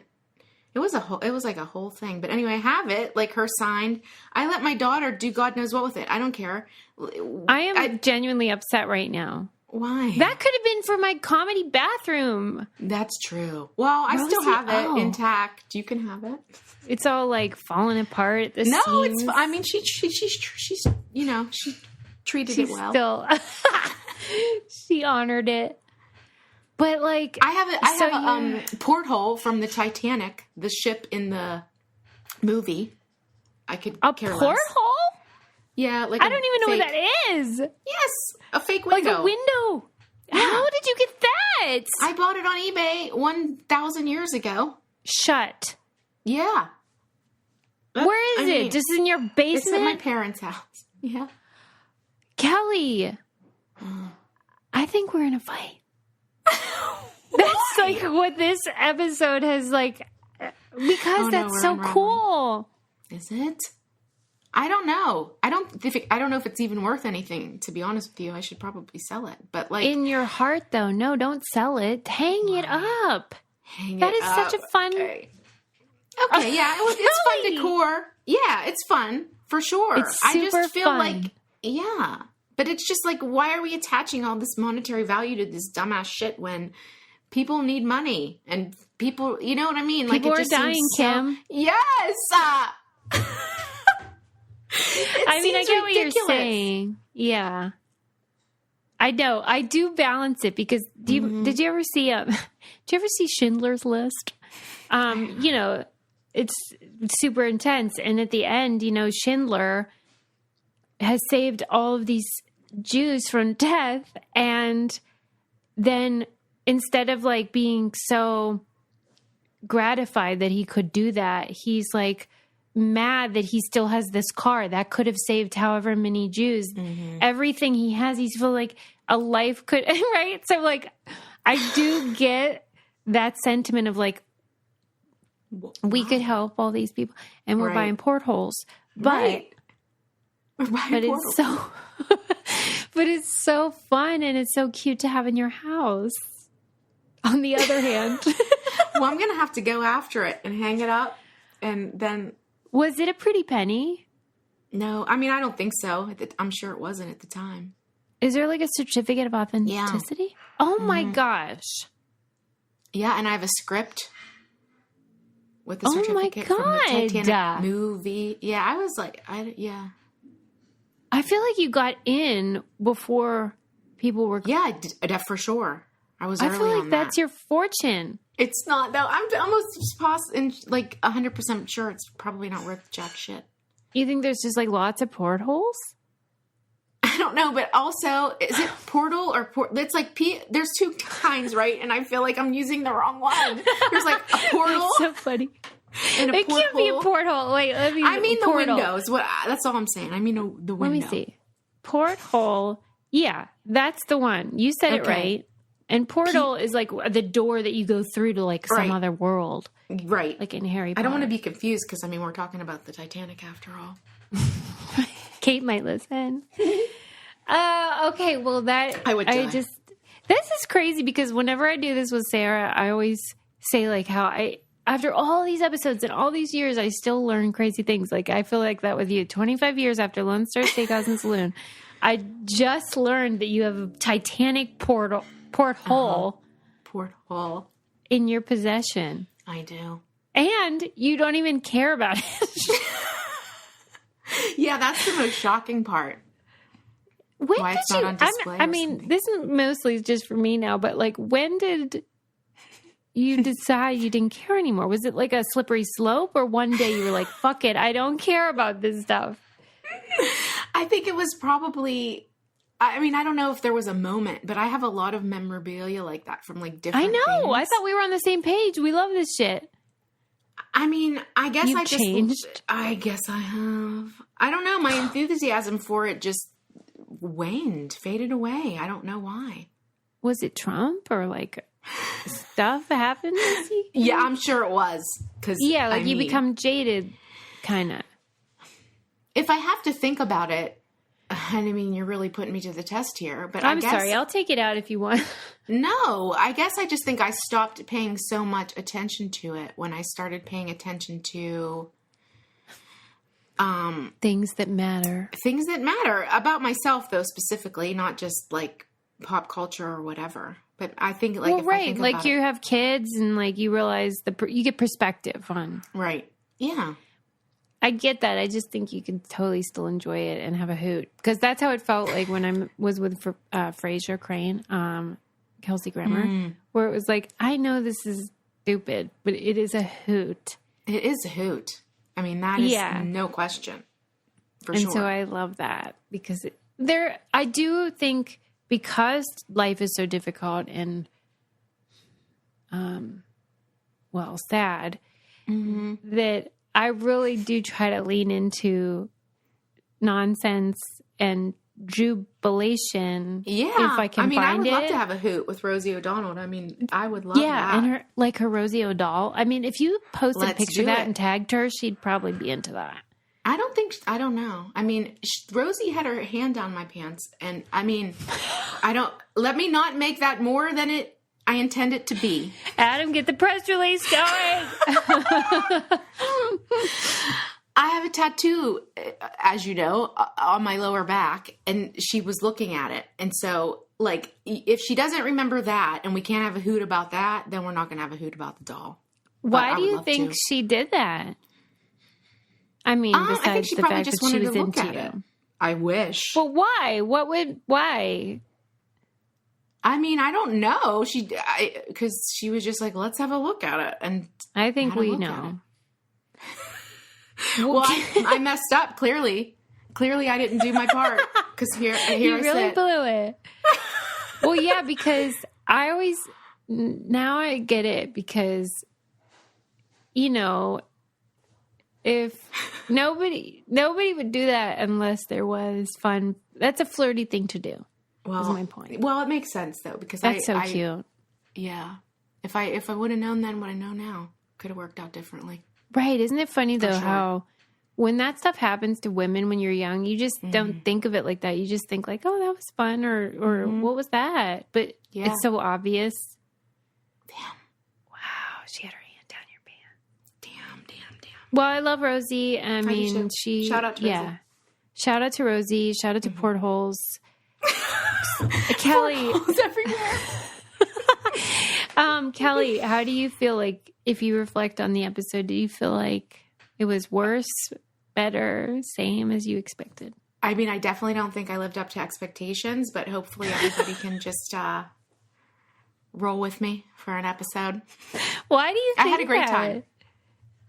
Speaker 2: It was like a whole thing. But anyway, I have it, like her signed. I let my daughter do God knows what with it. I don't care.
Speaker 1: I am genuinely upset right now.
Speaker 2: Why?
Speaker 1: That could have been for my comedy bathroom.
Speaker 2: That's true. Well, I still have it intact. You can have it.
Speaker 1: It's all like falling apart at the
Speaker 2: No,
Speaker 1: seams.
Speaker 2: it's. I mean, she's you know, she treated it well.
Speaker 1: Still, she honored it. But like,
Speaker 2: I have a porthole from the Titanic, the ship in the movie. I could
Speaker 1: a
Speaker 2: care
Speaker 1: porthole.
Speaker 2: Less. Yeah, like
Speaker 1: I don't even know what that is.
Speaker 2: Yes, a fake window.
Speaker 1: Like a window. Yeah. How did you get that?
Speaker 2: I bought it on eBay 1,000 years ago.
Speaker 1: Shut.
Speaker 2: Yeah.
Speaker 1: Where is it? Just in your basement?
Speaker 2: It's at my parents' house. Yeah.
Speaker 1: Kelly, I think we're in a fight. That's like what this episode has like, because that's so cool.
Speaker 2: Is it? I don't know. I don't know if it's even worth anything, to be honest with you. I should probably sell it. But like
Speaker 1: in your heart though, no, don't sell it. Hang it up. That is such a fun.
Speaker 2: Okay, yeah, it's fun decor. Yeah, it's fun for sure.
Speaker 1: It's super
Speaker 2: I just feel
Speaker 1: fun.
Speaker 2: like but it's just like, why are we attaching all this monetary value to this dumbass shit when people need money and people, you know what I mean? Like
Speaker 1: people
Speaker 2: it just
Speaker 1: are dying, Kim.
Speaker 2: Yes.
Speaker 1: I mean, I get what you're saying. Yeah. I know. I do balance it because did you ever see Schindler's List? You know, it's super intense. And at the end, you know, Schindler has saved all of these Jews from death. And then instead of like being so gratified that he could do that, he's like mad that he still has this car that could have saved however many Jews. Everything he has, he's feel like a life could, right? So like, I do get that sentiment of like, we could help all these people and we're buying portholes, but it's so, but it's so fun and it's so cute to have in your house. On the other hand,
Speaker 2: well, I'm going to have to go after it and hang it up. And then,
Speaker 1: was it a pretty penny?
Speaker 2: No, I mean, I don't think so. I'm sure it wasn't at the time.
Speaker 1: Is there like a certificate of authenticity? Yeah. Oh my gosh.
Speaker 2: Yeah, and I have a script with the certificate from the Titanic movie. Yeah, I was like, I feel
Speaker 1: like you got in before people were.
Speaker 2: Yeah, for sure. I was early on that.
Speaker 1: I feel like that's your fortune.
Speaker 2: It's not, though. I'm almost like 100% sure it's probably not worth jack shit.
Speaker 1: You think there's just like lots of portholes?
Speaker 2: I don't know, but also, is it portal or port? It's like there's two kinds, right? And I feel like I'm using the wrong one. There's like a portal.
Speaker 1: That's so funny.
Speaker 2: And
Speaker 1: it can't be a porthole. Wait, let me.
Speaker 2: I mean the windows. That's all I'm saying. I mean the window.
Speaker 1: Let me see. Porthole. Yeah, that's the one. You said it right. And portal is like the door that you go through to like some other world.
Speaker 2: Right.
Speaker 1: Like in Harry Potter.
Speaker 2: I don't want to be confused because, I mean, we're talking about the Titanic after all.
Speaker 1: Kate might listen. Okay, well
Speaker 2: I would die.
Speaker 1: This is crazy because whenever I do this with Sarah, I always say like how after all these episodes and all these years, I still learn crazy things. Like I feel like that with you. 25 years after Lone Star Steakhouse and Saloon, I just learned that you have a Titanic porthole in your possession.
Speaker 2: I do.
Speaker 1: And you don't even care about it.
Speaker 2: Yeah, that's the most shocking part.
Speaker 1: Why it's not on display? I mean, this is mostly just for me now, but like, when did you decide you didn't care anymore? Was it like a slippery slope, or one day you were like, fuck it, I don't care about this stuff?
Speaker 2: I think it was probably, I mean, I don't know if there was a moment, but I have a lot of memorabilia like that from like different things.
Speaker 1: I thought we were on the same page. We love this shit.
Speaker 2: I mean, I guess
Speaker 1: You've changed.
Speaker 2: I guess I have. I don't know. My enthusiasm for it just faded away. I don't know why.
Speaker 1: Was it Trump or like stuff happened?
Speaker 2: Yeah, I'm sure it was.
Speaker 1: You become jaded. kind of.
Speaker 2: If I have to think about it, and I mean, you're really putting me to the test here, but
Speaker 1: I'm sorry. I'll take it out if you want.
Speaker 2: No, I guess I just think I stopped paying so much attention to it when I started paying attention to
Speaker 1: things that matter.
Speaker 2: Things that matter about myself, though, specifically, not just like pop culture or whatever. But I think, like,
Speaker 1: well, right, like you have kids and like you realize you get perspective on.
Speaker 2: Right. Yeah.
Speaker 1: I get that. I just think you can totally still enjoy it and have a hoot. Because that's how it felt like when I was with Frasier Crane, Kelsey Grammer, where it was like, I know this is stupid, but it is a hoot.
Speaker 2: It is a hoot. I mean, that is no question. For sure.
Speaker 1: And so I love that because I do think because life is so difficult and, sad, that I really do try to lean into nonsense and jubilation. Yeah. If I can find it. I would
Speaker 2: love to have a hoot with Rosie O'Donnell. I mean, I would love that.
Speaker 1: Yeah, and her Rosie O'Donnell. I mean, if you posted a picture of that and tagged her, she'd probably be into that.
Speaker 2: I don't know. I mean, Rosie had her hand down my pants. And I mean, let me not make that more than I intend it to be.
Speaker 1: Adam, get the press release going.
Speaker 2: I have a tattoo, as you know, on my lower back, and she was looking at it. And so, like, if she doesn't remember that and we can't have a hoot about that, then we're not going to have a hoot about the doll.
Speaker 1: Why do you think she did that? I mean, besides the fact that she was into you.
Speaker 2: I wish.
Speaker 1: But why? Why?
Speaker 2: I mean, I don't know. Because she was just like, let's have a look at it. And
Speaker 1: I think we know.
Speaker 2: Well, I messed up, clearly. Clearly, I didn't do my part. Because here
Speaker 1: you
Speaker 2: I
Speaker 1: really
Speaker 2: sit.
Speaker 1: blew it. Well, yeah, because now I get it. Because, if nobody would do that unless there was fun. That's a flirty thing to do. Well, is my point.
Speaker 2: Well, it makes sense though because
Speaker 1: that's so cute.
Speaker 2: Yeah, if I would have known then what I know now, could have worked out differently.
Speaker 1: Right? Isn't it funny though how when that stuff happens to women when you're young, you just don't think of it like that. You just think like, oh, that was fun, or what was that? But it's so obvious.
Speaker 2: Damn!
Speaker 1: Wow, she had her hand down your pants.
Speaker 2: Damn!
Speaker 1: Well, I love Rosie. I mean,
Speaker 2: shout out to Rosie.
Speaker 1: Shout out to Rosie. Shout out to Portholes. Kelly.
Speaker 2: Portholes everywhere.
Speaker 1: Kelly, how do you feel like if you reflect on the episode, do you feel like it was worse, better, same as you expected?
Speaker 2: I mean, I definitely don't think I lived up to expectations, but hopefully everybody can just roll with me for an episode.
Speaker 1: Why do you think
Speaker 2: I had a great time.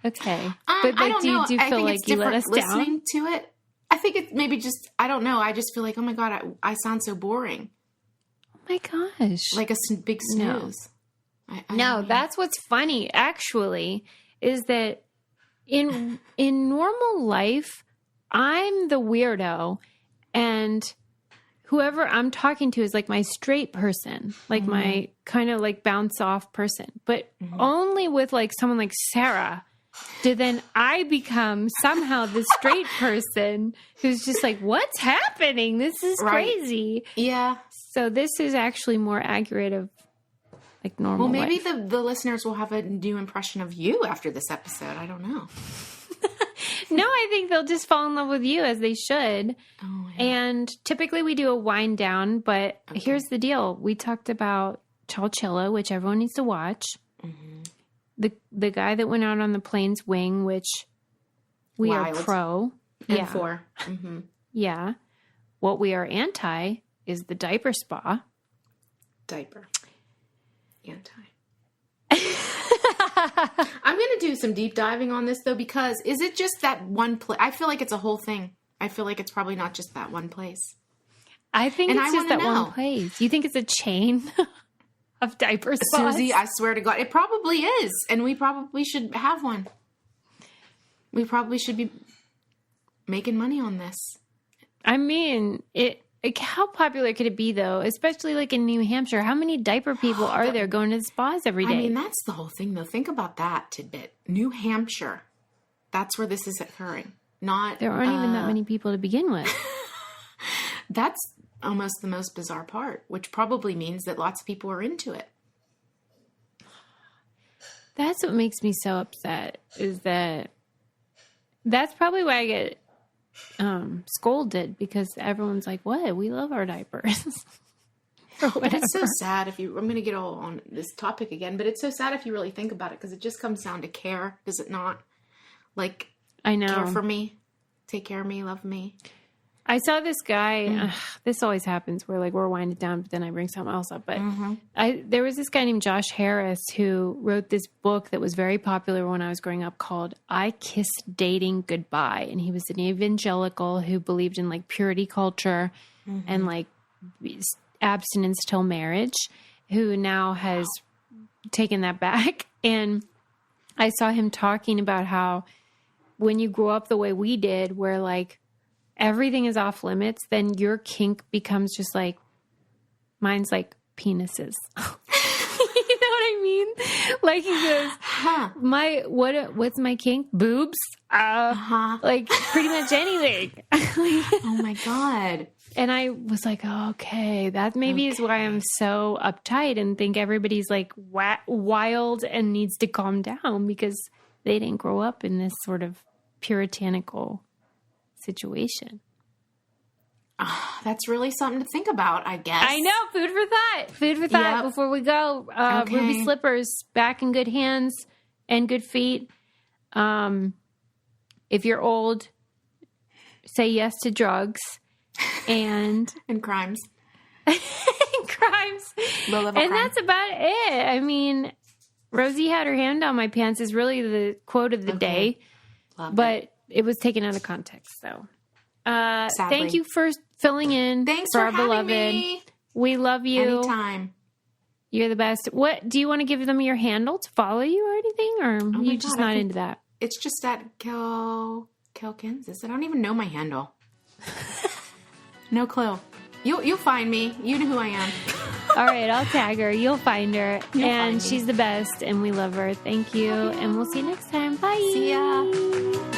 Speaker 1: Okay. But like, do you feel like you let us
Speaker 2: listening
Speaker 1: down?
Speaker 2: to it? I think it's maybe just, I don't know. I just feel like, oh my God, I sound so boring.
Speaker 1: Oh my gosh.
Speaker 2: Like a big snooze.
Speaker 1: No, that's what's funny, actually, is that in normal life, I'm the weirdo, and whoever I'm talking to is like my straight person, like my kind of like bounce off person. But only with like someone like Sarah do then I become somehow the straight person who's just like, what's happening? This is crazy.
Speaker 2: Yeah.
Speaker 1: So this is actually more accurate of like normal.
Speaker 2: Well, maybe
Speaker 1: life.
Speaker 2: the listeners will have a new impression of you after this episode. I don't know.
Speaker 1: No, I think they'll just fall in love with you as they should.
Speaker 2: Oh, yeah.
Speaker 1: And typically we do a wind down, but here's the deal. We talked about Chowchilla, which everyone needs to watch. The guy that went out on the plane's wing, which we are pro.
Speaker 2: And for.
Speaker 1: Yeah. What we are anti is the diaper spa.
Speaker 2: Diaper. Anti. I'm going to do some deep diving on this, though, because is it just that one place? I feel like it's a whole thing. I feel like it's probably not just that one place.
Speaker 1: I think it's just that one place. You think it's a chain of diaper spas?
Speaker 2: Susie, I swear to God, it probably is. And we probably should have one. We probably should be making money on this.
Speaker 1: I mean, how popular could it be, though? Especially like in New Hampshire. How many diaper people are there going to the spas every day?
Speaker 2: I mean, that's the whole thing, though. Think about that tidbit. New Hampshire. That's where this is occurring. Not
Speaker 1: There aren't even that many people to begin with.
Speaker 2: That's almost the most bizarre part, which probably means that lots of people are into it.
Speaker 1: That's what makes me so upset, is that's probably why I get scolded, because everyone's like, what? We love our diapers.
Speaker 2: But it's so sad I'm going to get all on this topic again, but it's so sad if you really think about it, because it just comes down to care, does it not? Like,
Speaker 1: I know.
Speaker 2: Care for me, take care of me, love me.
Speaker 1: I saw this guy, this always happens where like we're winding down, but then I bring something else up. But there was this guy named Josh Harris who wrote this book that was very popular when I was growing up called I Kissed Dating Goodbye. And he was an evangelical who believed in like purity culture and like abstinence till marriage, who now has taken that back. And I saw him talking about how when you grow up the way we did, where like everything is off limits, then your kink becomes just like, mine's like penises. You know what I mean? Like he goes, what's my kink? Boobs? Like pretty much anything.
Speaker 2: Oh my God.
Speaker 1: And I was like, oh, okay, that maybe is why I'm so uptight and think everybody's like wild and needs to calm down, because they didn't grow up in this sort of puritanical situation.
Speaker 2: That's really something to think about, I guess.
Speaker 1: I know. Food for thought. Food for thought. Yep. Before we go, Ruby slippers, back in good hands and good feet. If you're old, say yes to drugs and
Speaker 2: crimes.
Speaker 1: Crimes.
Speaker 2: Low-level crime.
Speaker 1: That's about it. I mean, Rosie had her hand on my pants is really the quote of the day. But it was taken out of context, so. Thank you for filling in.
Speaker 2: Thanks
Speaker 1: for
Speaker 2: for
Speaker 1: our
Speaker 2: having
Speaker 1: beloved.
Speaker 2: Me.
Speaker 1: We love you.
Speaker 2: Anytime.
Speaker 1: You're the best. What do you want to give them your handle to follow you or anything, or you just not into that?
Speaker 2: It's just at Kansas. I don't even know my handle. No clue. You'll find me. You know who I am.
Speaker 1: All right, I'll tag her. You'll find her. And she's the best, and we love her. Thank you, and we'll see you next time. Bye.
Speaker 2: See ya.